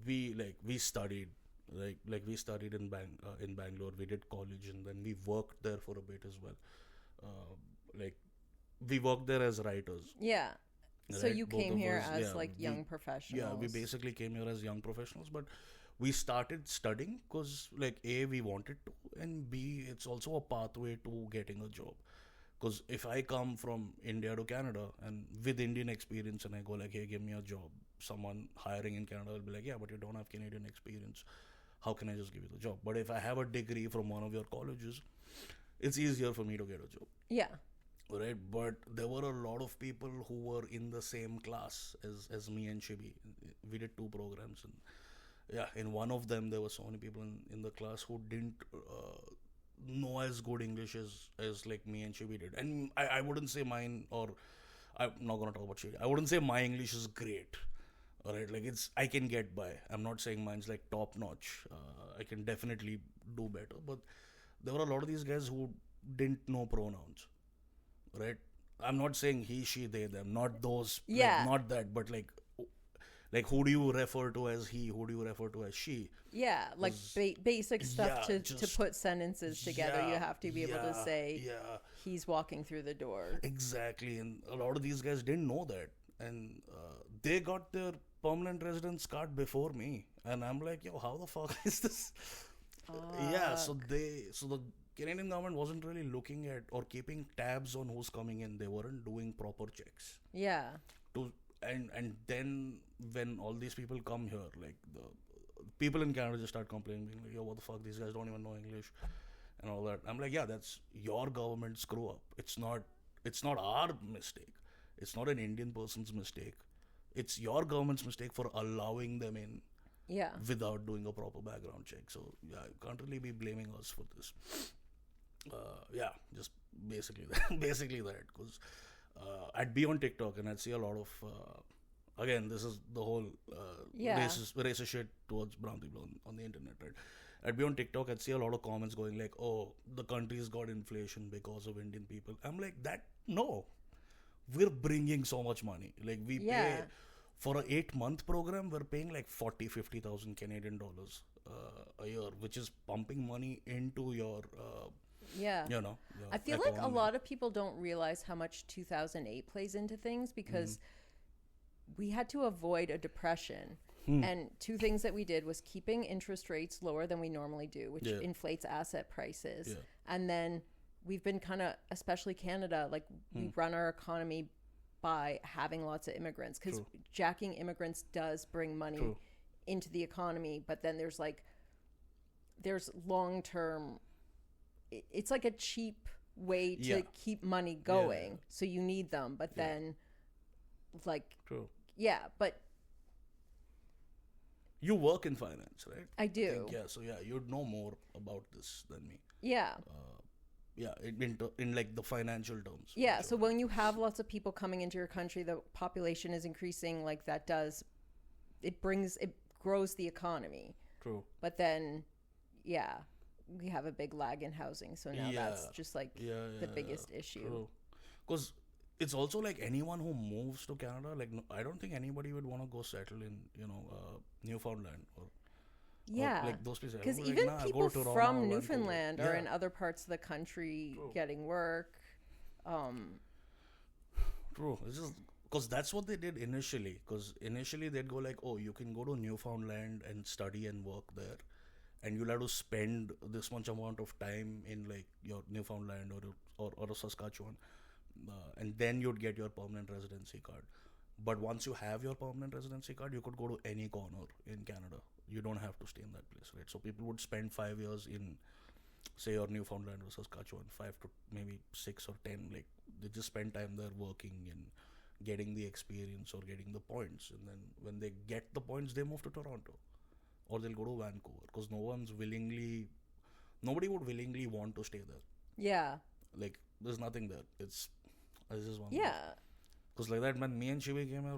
we studied, we studied in Bangalore. We did college and then we worked there for a bit as well. Uh, like we worked there as writers. Yeah. So Right? you Both came of here us, as yeah. like young We professionals. basically came here as young professionals, but we started studying because like A, we wanted to, and B, it's also a pathway to getting a job. Because if I come from India to Canada and with Indian experience and I go like, hey, give me a job, someone hiring in Canada will be like, yeah, but you don't have Canadian experience. How can I just give you the job? But if I have a degree from one of your colleges, it's easier for me to get a job. Yeah. Right? But there were a lot of people who were in the same class as me and Shibi. We did two programs. And yeah, in one of them, there were so many people in the class who didn't know as good English as like me and Shibi did. And I wouldn't say mine, or I'm not gonna talk about Shibi. I wouldn't say my English is great. Alright, like I can get by. I'm not saying mine's like top notch. I can definitely do better. But there were a lot of these guys who didn't know pronouns. Right? I'm not saying he, she, they, them. Not those. Yeah. Like, not that. But like who do you refer to as he? Who do you refer to as she? Yeah, like basic stuff Yeah, to put sentences together. You have to be able to say, yeah, he's walking through the door. exactly. And a lot of these guys didn't know that, and they got their permanent residence card before me, and I'm like, yo, how the fuck is this? Yeah, so the Canadian government wasn't really looking at or keeping tabs on who's coming in. They weren't doing proper checks. Yeah. To and then when all these people come here, like the people in Canada just start complaining, being like, yo, what the fuck, these guys don't even know English and all that. I'm like, yeah, that's your government screw up. It's not our mistake. It's not an Indian person's mistake. It's your government's mistake for allowing them in. Yeah. Without doing a proper background check. So yeah, you can't really be blaming us for this. Yeah, just basically that. Basically that. Because I'd be on TikTok and I'd see a lot of. Again, this is the whole racist shit towards brown people on the internet, right? I'd be on TikTok, I'd see a lot of comments going like, oh, the country's got inflation because of Indian people. I'm like, that, no. We're bringing so much money. Like, we pay, for an 8-month program, we're paying like 40,000-50,000 Canadian dollars a year, which is pumping money into your, you know. I feel like a lot of people don't realize how much 2008 plays into things because we had to avoid a depression. And two things that we did was keeping interest rates lower than we normally do, which inflates asset prices. Yeah. And then we've been kind of, especially Canada, like we run our economy by having lots of immigrants because jacking immigrants does bring money into the economy. But then there's long-term, it's like a cheap way to keep money going. So you need them. But then like, but you work in finance, right? I do. So you'd know more about this than me. Yeah. In like the financial terms. Yeah, so when you have lots of people coming into your country, the population is increasing, like that does, it grows the economy. True. But then, we have a big lag in housing, so now that's just like the biggest issue. True. Because it's also like anyone who moves to Canada, like I don't think anybody would want to go settle in, Newfoundland or like those places. Because even people from Newfoundland are in other parts of the country getting work. True. It's just because that's what they did initially. Because initially they'd go like, oh, you can go to Newfoundland and study and work there, and you'll have to spend this much amount of time in like your Newfoundland or Saskatchewan. And then you'd get your permanent residency card. But once you have your permanent residency card, you could go to any corner in Canada. You don't have to stay in that place, right? So people would spend 5 years in, say, your Newfoundland or Saskatchewan, 5 to maybe 6 or 10. Like, they just spend time there working and getting the experience or getting the points. And then when they get the points, they move to Toronto. Or they'll go to Vancouver. Because nobody would willingly want to stay there. Yeah. Like, there's nothing there. It's just one. Yeah. Because like that, when me and Shivi came here,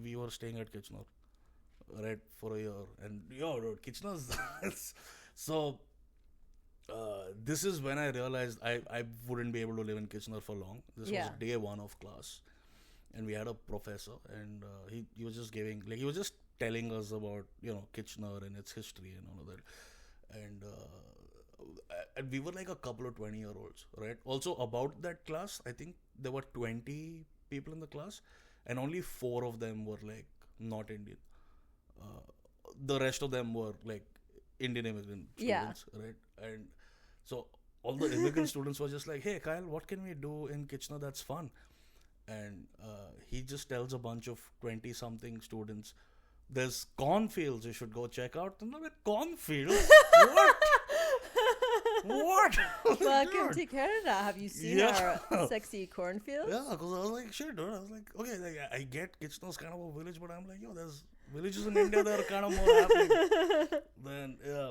we were staying at Kitchener, right, for a year. And dude, Kitchener's so This is when I realized I wouldn't be able to live in Kitchener for long. This was day one of class, and we had a professor, and he was just giving, like, he was just telling us about, Kitchener and its history and all of that, and we were like a couple of 20-year-olds, right? Also, about that class, I think there were 20 people in the class, and only four of them were like not Indian. The rest of them were like Indian immigrant students, right? And so all the immigrant students were just like, "Hey, Kyle, what can we do in Kitchener that's fun?" And he just tells a bunch of 20-something students, "There's cornfields you should go check out." And I'm like, "Cornfields? What? What?" Welcome to Canada. Have you seen our sexy cornfields? Yeah, because I was like, shit, dude. I was like, okay, like, I get Kitchener's kind of a village, but I'm like, yo, there's villages in India that are kind of more happening. Then, yeah.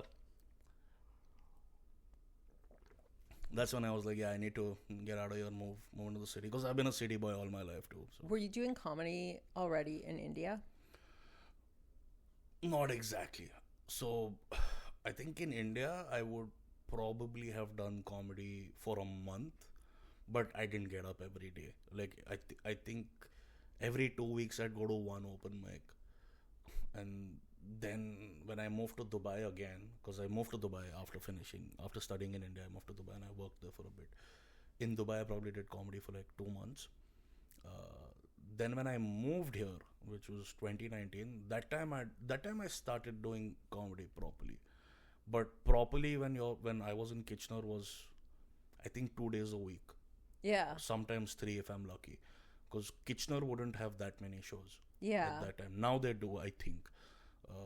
That's when I was like, yeah, I need to get out of here and move into the city. Because I've been a city boy all my life, too. So. Were you doing comedy already in India? Not exactly. So, I think in India, I would probably have done comedy for a month, but I didn't get up every day. Like, I think every 2 weeks I'd go to one open mic. And then when I moved to Dubai again, because I moved to Dubai after studying in India, I moved to Dubai and I worked there for a bit. In Dubai, I probably did comedy for like 2 months. Then when I moved here, which was 2019, that time I started doing comedy properly. But properly when I was in Kitchener was, I think, 2 days a week. Yeah. Sometimes 3 if I'm lucky. Because Kitchener wouldn't have that many shows. Yeah. At that time. Now they do, I think.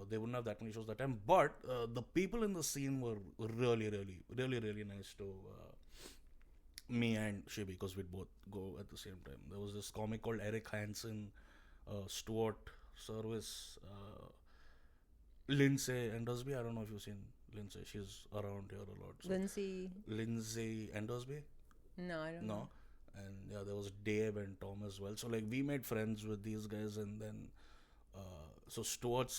They wouldn't have that many shows that time. But the people in the scene were really, really, really, really nice to me and Shibi, because we'd both go at the same time. There was this comic called Eric Hansen, Stuart Service, Lindsay Endersby. I don't know if you've seen Lindsay. She's around here a lot. So Lindsay Endersby? No, I don't know. And yeah, there was Dave and Tom as well. So like we made friends with these guys, and then so Stuart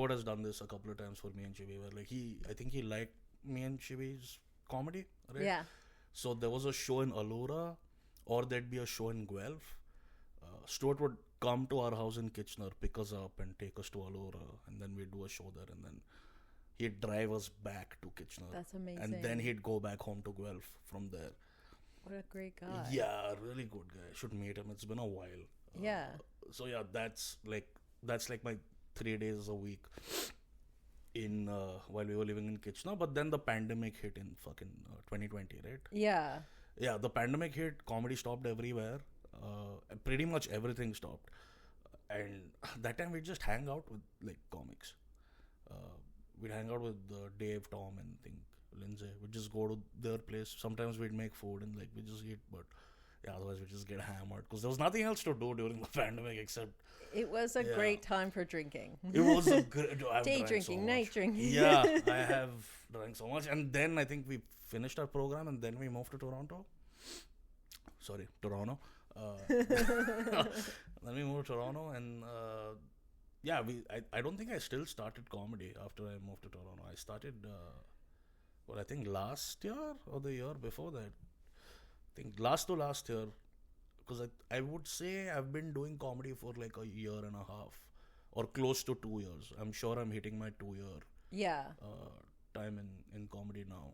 has done this a couple of times for me and Chibi, where like I think he liked me and Chibi's comedy, right? Yeah. So there was a show in Allura, or there'd be a show in Guelph. Stuart would come to our house in Kitchener, pick us up and take us to Allura, and then we'd do a show there, and then he'd drive us back to Kitchener. That's amazing. And then he'd go back home to Guelph from there. What a great guy. Yeah, really good guy. Should meet him. It's been a while. Yeah. So yeah, that's like my 3 days a week in while we were living in Kitchener. But then the pandemic hit in fucking 2020, right? Yeah. Yeah, the pandemic hit. Comedy stopped everywhere. Pretty much everything stopped. And that time we'd just hang out with like comics. We'd hang out with Dave, Tom, and I think Lindsay. We'd just go to their place. Sometimes we'd make food and like we just eat, but yeah, otherwise we'd just get hammered because there was nothing else to do during the pandemic except. It was a great time for drinking. It was a great day drinking, night drinking. Yeah, I have drank so much, and then I think we finished our program, and then we moved to Toronto. Then we moved to Toronto, and yeah, I don't think I still started comedy after I moved to Toronto. I started, I think last year or the year before that. I think last year, because I would say I've been doing comedy for like a year and a half, or close to 2 years. I'm sure I'm hitting my 2 year time in comedy now.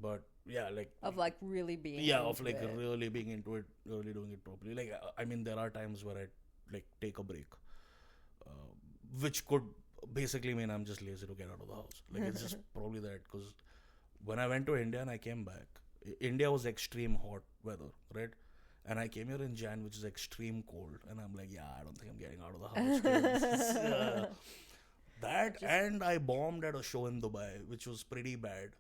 But yeah, like of like really being really being into it, really doing it properly. Like I mean, there are times where I like take a break, which could basically mean I'm just lazy to get out of the house. Like it's just probably that, because when I went to India and I came back, India was extreme hot weather, right? And I came here in Jan, which is extreme cold, and I'm like, yeah, I don't think I'm getting out of the house. And I bombed at a show in Dubai, which was pretty bad.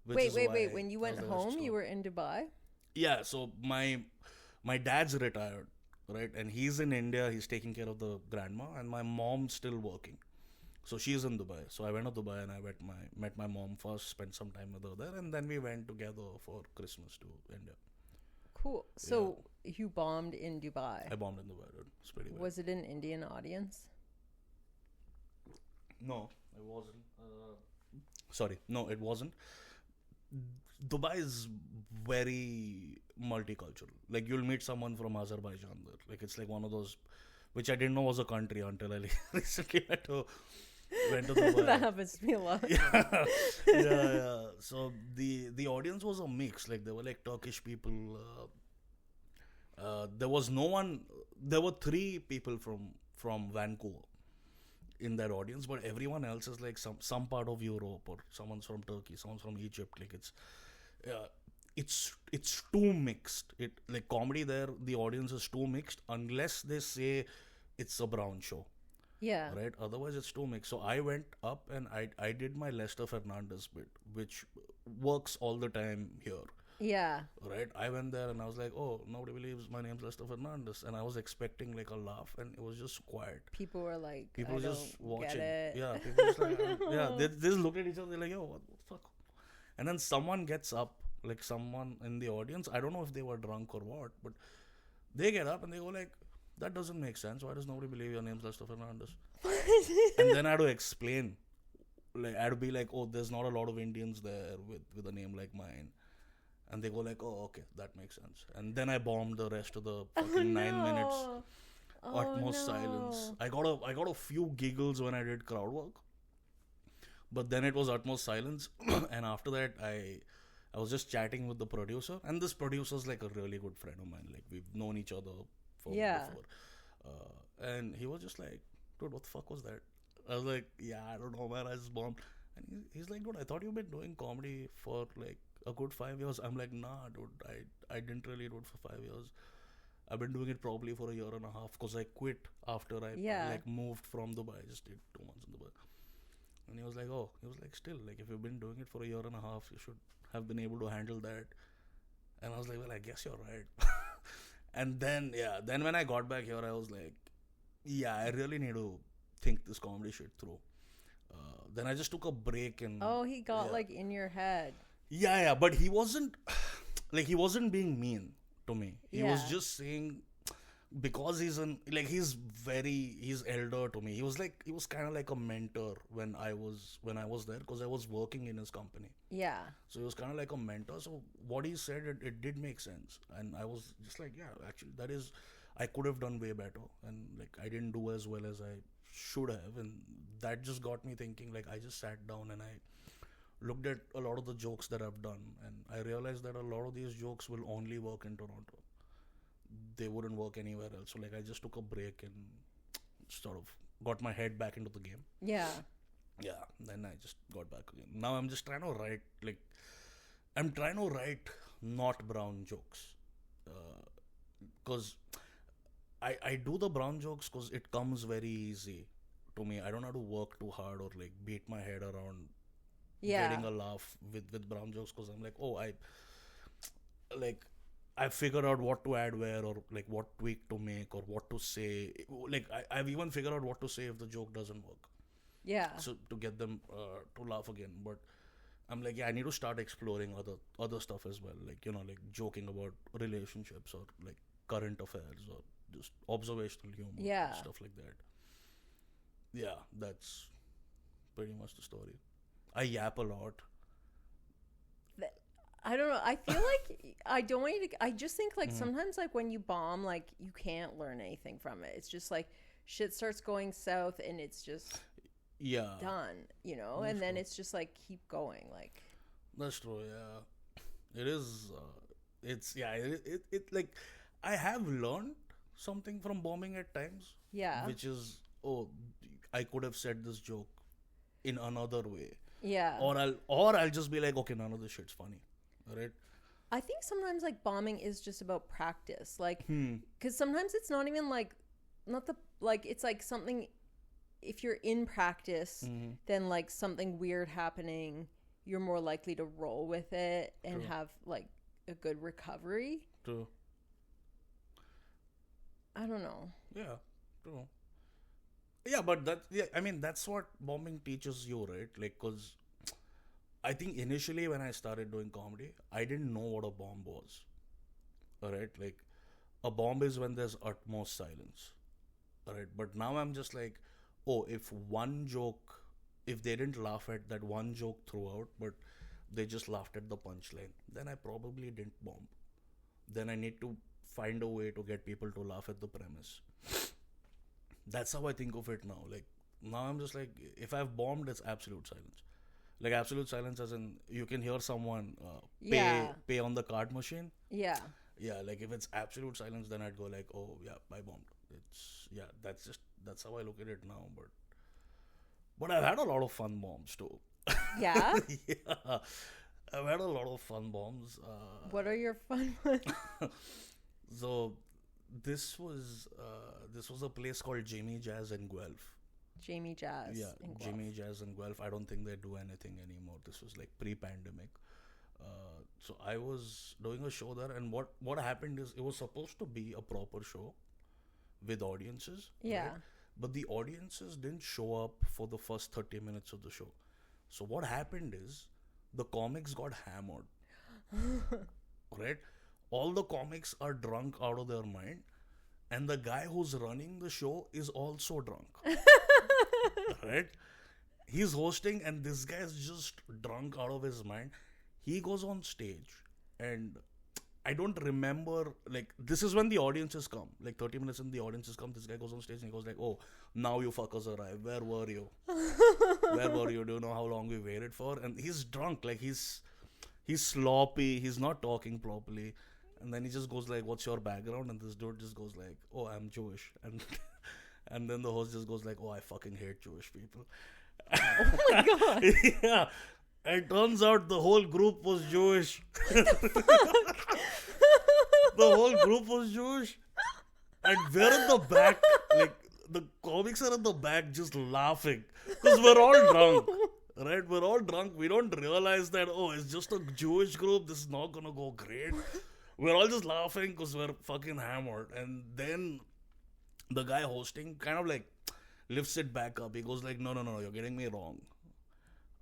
Wait. When you went home, you were in Dubai? Yeah, so my dad's retired, right? And he's in India. He's taking care of the grandma, and my mom's still working. So she's in Dubai. So I went to Dubai and I met my mom first, spent some time with her there, and then we went together for Christmas to India. Cool. So you bombed in Dubai? I bombed in Dubai, dude. It's pretty bad. Was it an Indian audience? No, it wasn't. No, it wasn't. Dubai is very multicultural. Like you'll meet someone from Azerbaijan there. Like it's like one of those, which I didn't know was a country until I recently went to Dubai. That happens to me a lot. Yeah, yeah. So the audience was a mix. Like there were like Turkish people. There was no one. There were three people from Vancouver in that audience, but everyone else is like some part of Europe, or someone's from Turkey, someone's from Egypt. Like uh, it's too mixed. It like comedy there, the audience is too mixed unless they say it's a brown show. Yeah. Right, otherwise it's too mixed. So I went up and I did my Lester Fernandes bit, which works all the time here. Yeah. Right, I went there and I was like, oh, nobody believes my name's Lester Fernandes, and I was expecting like a laugh, and it was just quiet. People were like, People I were just don't watching. get it. Yeah, people just like, yeah, they just looked at each other, they're like, yo, what the fuck? And then someone gets up, like someone in the audience, I don't know if they were drunk or what, but they get up and they go like, that doesn't make sense. Why does nobody believe your name's Lester Fernandes? And then I had to explain. Like I had to be like, oh, there's not a lot of Indians there with a name like mine. And they go like, oh, okay, that makes sense. And then I bombed the rest of the fucking 9 minutes. Utmost silence. I got a few giggles when I did crowd work, but then it was utmost silence. And after that, I was just chatting with the producer, and this producer's like a really good friend of mine. Like we've known each other for before, and he was just like, dude, what the fuck was that? I was like, yeah, I don't know, man, I just bombed. And he's like, dude, I thought you've been doing comedy for like a good 5 years. I'm like, nah, dude, I didn't really do it for 5 years. I've been doing it probably for a year and a half, because I quit after I like moved from Dubai. I just did 2 months in Dubai. And he was like, still, like, if you've been doing it for a year and a half, you should have been able to handle that. And I was like, well, I guess you're right. And then when I got back here, I was like, yeah, I really need to think this comedy shit through. Then I just took a break and... Oh, he got like in your head. Yeah, but he wasn't being mean to me. He was just saying, because he's elder to me. He was kind of like a mentor when I was there, because I was working in his company. Yeah. So he was kind of like a mentor. So what he said, it did make sense. And I was just like, yeah, actually, I could have done way better. And like, I didn't do as well as I should have. And that just got me thinking, like, I just sat down and I looked at a lot of the jokes that I've done. And I realized that a lot of these jokes will only work in Toronto. They wouldn't work anywhere else. So like, I just took a break and sort of got my head back into the game. Yeah. Yeah, then I just got back again. Now I'm just trying to write, not brown jokes. Because I do the brown jokes because it comes very easy to me. I don't have to work too hard or like beat my head around getting a laugh with brown jokes, because I'm like, oh, I figured out what to add where, or like what tweak to make, or what to say. Like I've even figured out what to say if the joke doesn't work. Yeah. So to get them to laugh again. But I'm like, yeah, I need to start exploring other stuff as well. Like, you know, like joking about relationships, or like current affairs, or just observational humor, stuff like that. Yeah, that's pretty much the story. I yap a lot. I don't know. I feel like I don't want you to... I just think like sometimes like when you bomb, like you can't learn anything from it. It's just like shit starts going south and it's just done, you know? That's and then true. It's just like keep going. Like that's true, yeah. It is... It like... I have learned something from bombing at times. Yeah. Which is, oh, I could have said this joke in another way. Yeah. Or I'll just be like, okay, none of this shit's funny. Right? I think sometimes like bombing is just about practice. Like, because sometimes it's not even like, it's like something, if you're in practice, then like something weird happening, you're more likely to roll with it and have like a good recovery. True. I don't know. Yeah, true. Yeah, but that's what bombing teaches you, right? Like, because I think initially when I started doing comedy, I didn't know what a bomb was. Alright? Like, a bomb is when there's utmost silence. Alright? But now I'm just like, oh, if they didn't laugh at that one joke throughout, but they just laughed at the punchline, then I probably didn't bomb. Then I need to find a way to get people to laugh at the premise. That's how I think of it now. Like, now I'm just like, if I've bombed, it's absolute silence. Like, absolute silence as in, you can hear someone pay on the card machine. Yeah. Yeah, like if it's absolute silence, then I'd go like, oh yeah, I bombed. That's how I look at it now. But I've had a lot of fun bombs too. Yeah? Yeah. I've had a lot of fun bombs. What are your fun ones? So this was a place called Jamie Jazz in Guelph. Jamie Jazz. Yeah, Jamie Jazz in Guelph. I don't think they do anything anymore. This was like pre-pandemic. So I was doing a show there, and what happened is, it was supposed to be a proper show with audiences. Yeah. Right? But the audiences didn't show up for the first 30 minutes of the show. So what happened is, the comics got hammered. Right? All the comics are drunk out of their mind, and the guy who's running the show is also drunk. Right? He's hosting, and this guy is just drunk out of his mind. He goes on stage, and I don't remember, like, this is when the audiences come. Like, 30 minutes in, the audiences come. This guy goes on stage and he goes like, oh, now you fuckers arrived. Where were you? Where were you? Do you know how long we waited for? And he's drunk. Like, he's sloppy. He's not talking properly. And then he just goes like, what's your background? And this dude just goes like, oh, I'm Jewish. And then the host just goes like, oh, I fucking hate Jewish people. Oh my God. Yeah. And turns out the whole group was Jewish. The whole group was Jewish. And we're in the back, like, the comics are in the back just laughing. Because we're all drunk. Right? We're all drunk. We don't realize that, oh, it's just a Jewish group. This is not going to go great. We're all just laughing because we're fucking hammered. And then the guy hosting kind of like lifts it back up. He goes like, no, you're getting me wrong.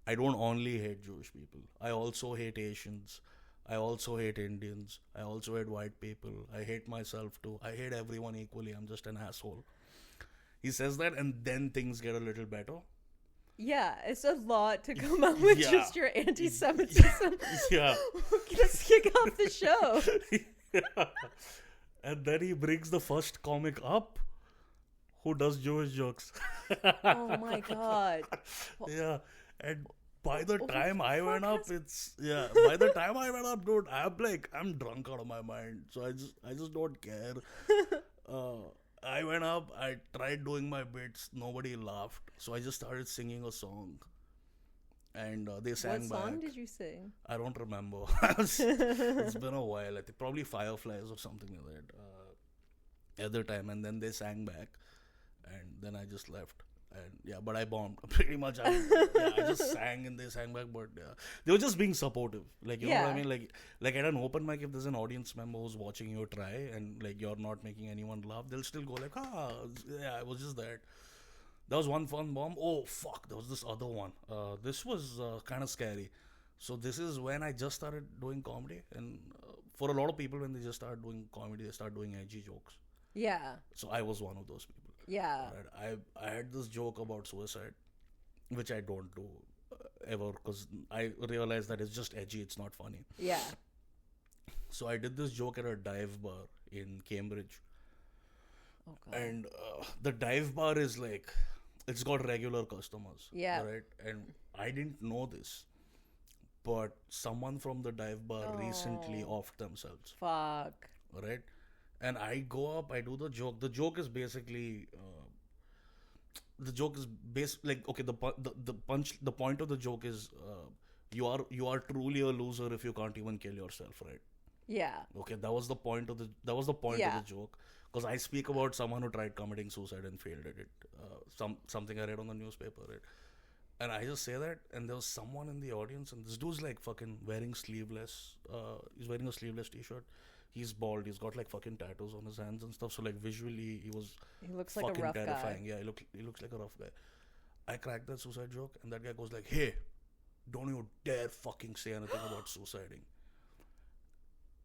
I don't only hate Jewish people. I also hate Asians. I also hate Indians. I also hate white people. I hate myself too. I hate everyone equally. I'm just an asshole. He says that, and then things get a little better. Yeah, it's a lot to come up with just your anti-Semitism. Yeah. Just kick off the show. Yeah. And then he brings the first comic up who does Jewish jokes. Oh my God. Yeah. And by the time I went up, dude, I'm drunk out of my mind. So I just don't care. I went up, I tried doing my bits, nobody laughed. So I just started singing a song. And they sang back. What song did you sing? I don't remember. It's been a while. I think probably Fireflies or something like that. At the time. And then they sang back. And then I just left. And yeah, but I bombed pretty much. I just sang and they sang back, but they were just being supportive. Like, you know what I mean? Like at an open mic, if there's an audience member who's watching you try and like you're not making anyone laugh, they'll still go like, yeah, it was just that. That was one fun bomb. Oh fuck, there was this other one. This was kind of scary. So this is when I just started doing comedy, and for a lot of people, when they just start doing comedy, they start doing edgy jokes. Yeah. So I was one of those people. Yeah. Right? I had this joke about suicide, which I don't do ever, because I realized that it's just edgy, it's not funny. Yeah. So I did this joke at a dive bar in Cambridge. Oh God. And the dive bar is like, it's got regular customers. Yeah. Right? And I didn't know this, but someone from the dive bar recently offed themselves. Fuck. Right? And I go up, I do the joke. The joke is basically, like, okay, the point of the joke is, you are truly a loser if you can't even kill yourself, right? Yeah. Okay, that was the point of the joke. Because I speak about someone who tried committing suicide and failed at it. Something I read on the newspaper, right? And I just say that, and there was someone in the audience, and this dude's like fucking wearing sleeveless. He's wearing a sleeveless t-shirt. He's bald. He's got like fucking tattoos on his hands and stuff. So like visually, he looks fucking like a rough terrifying. guy. Yeah, he looks like a rough guy. I cracked that suicide joke, and that guy goes like, "Hey, don't you dare fucking say anything about suiciding."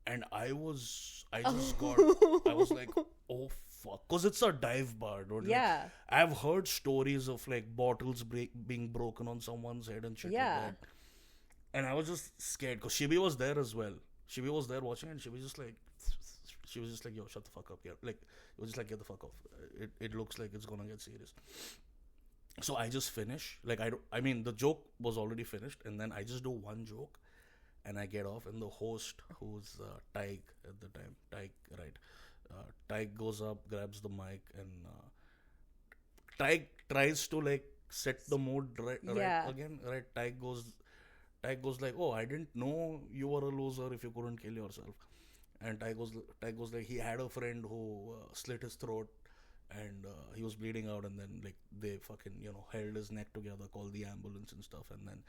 And I was like, oh fuck, because it's a dive bar, dude. Yeah. Like, I've heard stories of like bottles being broken on someone's head and shit like that. And I was just scared because Shibi was there as well. Shibi was there watching, and she was just like, yo, shut the fuck up. Yeah, like, it was just like, get the fuck off. It looks like it's gonna get serious. So I just finish. Like, I mean, the joke was already finished, and then I just do one joke, and I get off, and the host, who's Taig at the time, Taig, right? Taig goes up, grabs the mic, and Taig tries to like set the mood right again, right? Taig goes like, "Oh, I didn't know you were a loser if you couldn't kill yourself." And Taig goes like, he had a friend who slit his throat, and he was bleeding out, and then like they fucking held his neck together, called the ambulance and stuff, and then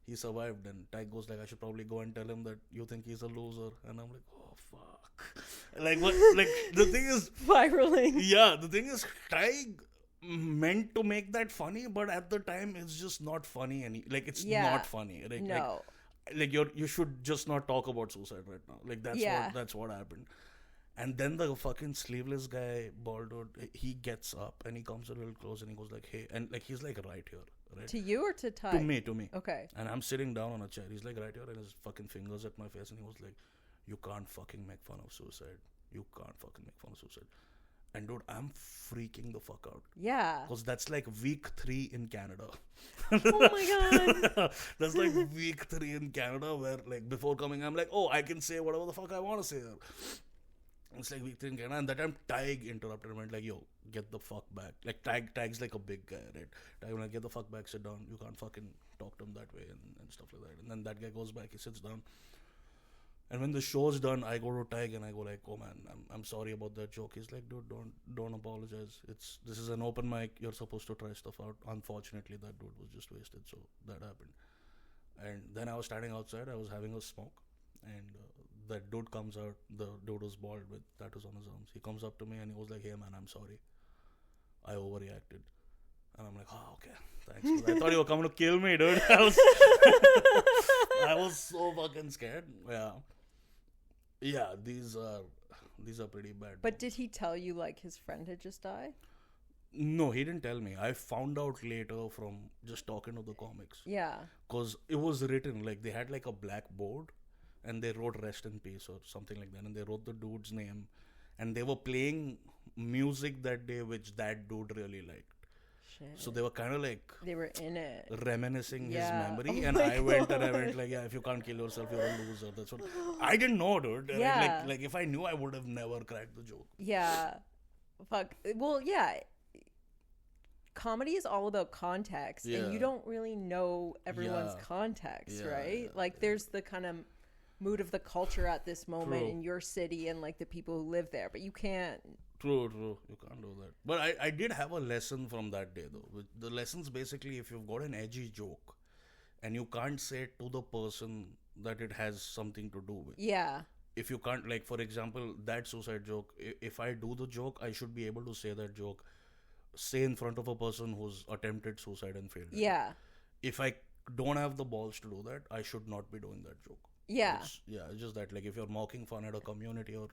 he survived. And Taig goes like, I should probably go and tell him that you think he's a loser. And I'm like, oh fuck. Like what? Like the thing is spiraling. Yeah, the thing is, Taig meant to make that funny, but at the time it's just not funny. Like it's not funny. Like, no. Like you should just not talk about suicide right now. Like that's what happened. And then the fucking sleeveless guy, bald dude, he gets up and he comes a little close and he goes like, hey, and like he's like right here, right? To you or to Ty? To me. Okay. And I'm sitting down on a chair. He's like right here, and his fucking fingers at my face, and he was like, you can't fucking make fun of suicide. You can't fucking make fun of suicide. And dude, I'm freaking the fuck out. Yeah. Because that's like week 3 in Canada. Oh my god. That's like week 3 in Canada, where like before coming, I'm like, oh, I can say whatever the fuck I want to say here. It's like week 3 in Canada, and that time Taig interrupted and went like, yo, get the fuck back. Like Taig's like a big guy, right? Taig went like, get the fuck back, sit down. You can't fucking talk to him that way and stuff like that. And then that guy goes back, he sits down. And when the show's done, I go to Taig and I go like, oh man, I'm sorry about that joke. He's like, dude, don't apologize. This is an open mic. You're supposed to try stuff out. Unfortunately, that dude was just wasted, so that happened. And then I was standing outside. I was having a smoke, and that dude comes out. The dude was bald with tattoos on his arms. He comes up to me and he was like, hey man, I'm sorry. I overreacted. And I'm like, oh, okay, thanks. I thought you were coming to kill me, dude. I was so fucking scared. Yeah, these are pretty bad. But did he tell you like his friend had just died? No, he didn't tell me. I found out later from just talking to the comics. Yeah. Because it was written, like they had like a black board and they wrote rest in peace or something like that. And they wrote the dude's name. And they were playing music that day which that dude really liked. Shit. So they were kind of like... They were in it. Reminiscing his memory. And I went like, yeah, if you can't kill yourself, you're a loser. That's what... I didn't know, dude. Yeah. Like if I knew, I would have never cracked the joke. Yeah. Fuck. Well, yeah. Comedy is all about context. Yeah. And you don't really know everyone's context, right? Like there's the kind of mood of the culture at this moment in your city and like the people who live there. But you can't... True. You can't do that. But I did have a lesson from that day, though. The lesson's basically, if you've got an edgy joke and you can't say to the person that it has something to do with. Yeah. If you can't, like, for example, that suicide joke, if I do the joke, I should be able to say that joke, say in front of a person who's attempted suicide and failed. Yeah. If I don't have the balls to do that, I should not be doing that joke. Yeah. It's just that, like, if you're mocking fun at a community or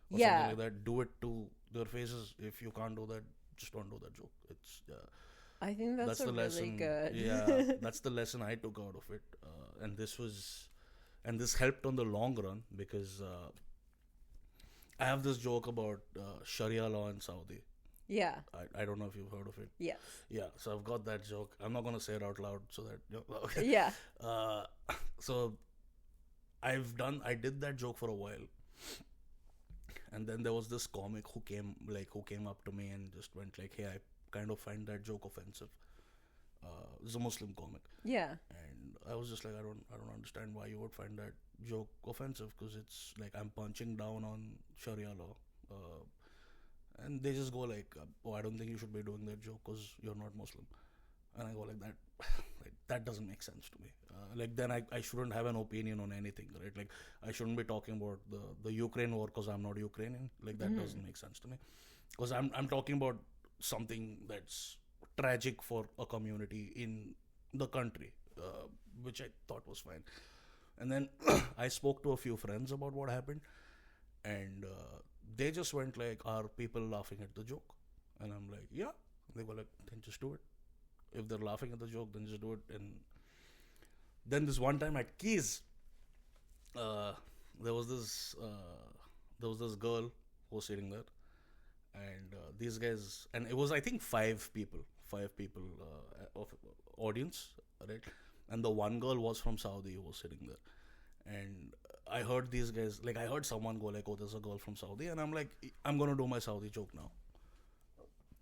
something like that, do it to their faces. If you can't do that, just don't do that joke. I think that's a the really lesson. good. Yeah, that's the lesson I took out of it, and this helped on the long run because I have this joke about Sharia law in Saudi. Yeah. I don't know if you've heard of it. Yes. Yeah, so I've got that joke. I'm not gonna say it out loud so that okay. Yeah. So I did that joke for a while. And then there was this comic who came up to me and just went like, hey, I kind of find that joke offensive. It's a Muslim comic. Yeah. And I was just like, I don't understand why you would find that joke offensive, because it's like I'm punching down on Sharia law. And they just go like, oh, I don't think you should be doing that joke because you're not Muslim. And I go like that. Like, that doesn't make sense to me. Like then I shouldn't have an opinion on anything, right? Like I shouldn't be talking about the Ukraine war because I'm not Ukrainian. Like that doesn't make sense to me. Because I'm talking about something that's tragic for a community in the country, which I thought was fine. And then I spoke to a few friends about what happened, and they just went like, are people laughing at the joke? And I'm like, yeah. They go like, then just do it. If they're laughing at the joke, then just do it. And Then this one time at Keys, uh, there was this girl who was sitting there, and these guys, and it was I think five people of audience, right? And the one girl was from Saudi who was sitting there, and I heard these guys, like I heard someone go like, "Oh, there's a girl from Saudi," and I'm like, I'm gonna do my Saudi joke now.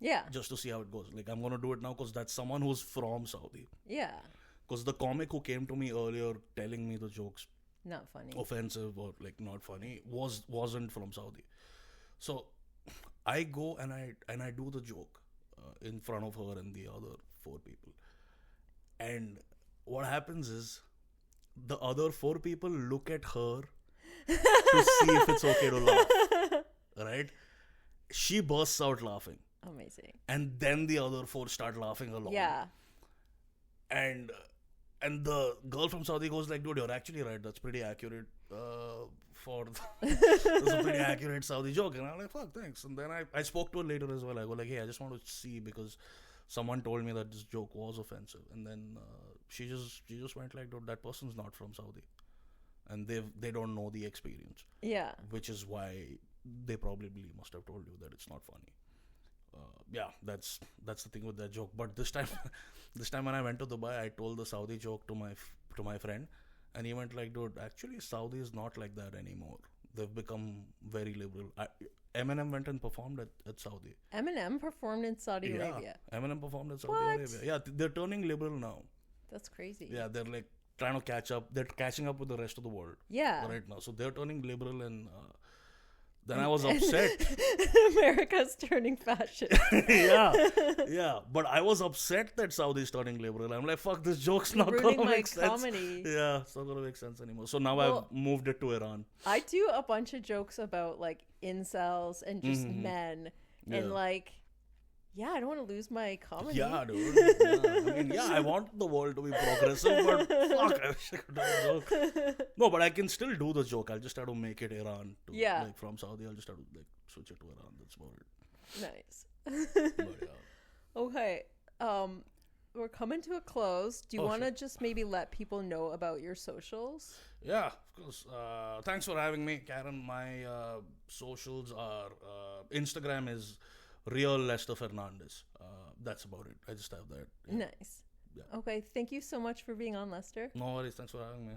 Yeah. Just to see how it goes. Like, I'm going to do it now because that's someone who's from Saudi. Yeah. Because the comic who came to me earlier telling me the jokes, not funny, offensive or like not funny, wasn't from Saudi. So I go and I do the joke in front of her and the other four people. And what happens is the other four people look at her to see if it's okay to laugh. Right? She bursts out laughing. Amazing. And then the other four start laughing along. Yeah. And the girl from Saudi goes like, dude, you're actually right. That's pretty accurate that's a pretty accurate Saudi joke. And I'm like, fuck, thanks. And then I spoke to her later as well. I go like, hey, I just want to see because someone told me that this joke was offensive. And then she just went like, dude, that person's not from Saudi. And they don't know the experience. Yeah. Which is why they probably must have told you that it's not funny. Yeah, that's the thing with that joke. But this time when I went to Dubai, I told the Saudi joke to my friend, and he went like, "Dude, actually, Saudi is not like that anymore. They've become very liberal." Eminem went and performed at Saudi. Eminem performed in Saudi Arabia. Eminem performed in Saudi Arabia. Yeah, they're turning liberal now. That's crazy. Yeah, they're like trying to catch up. They're catching up with the rest of the world. Yeah. Right now, so they're turning liberal and. Then I was upset. America's turning fascist. yeah. But I was upset that Saudi is turning liberal. I'm like, fuck, this joke's not gonna make sense. Comedy. Yeah, it's not gonna make sense anymore. So now I've moved it to Iran. I do a bunch of jokes about like incels and just men and like. Yeah, I don't want to lose my comedy. Yeah, dude. Yeah. I mean, I want the world to be progressive, but fuck, I wish I could do a joke. No, but I can still do the joke. I'll just have to make it Iran. Like from Saudi, I'll just have to like switch it to Iran. That's about Nice. it. But, yeah. Okay. We're coming to a close. Do you want to just maybe let people know about your socials? Yeah, of course. Thanks for having me, Karen. My socials are Instagram is Real Lester Fernandes. That's about it. I just have that. Yeah. Nice. Yeah. Okay. Thank you so much for being on, Lester. No worries. Thanks for having me.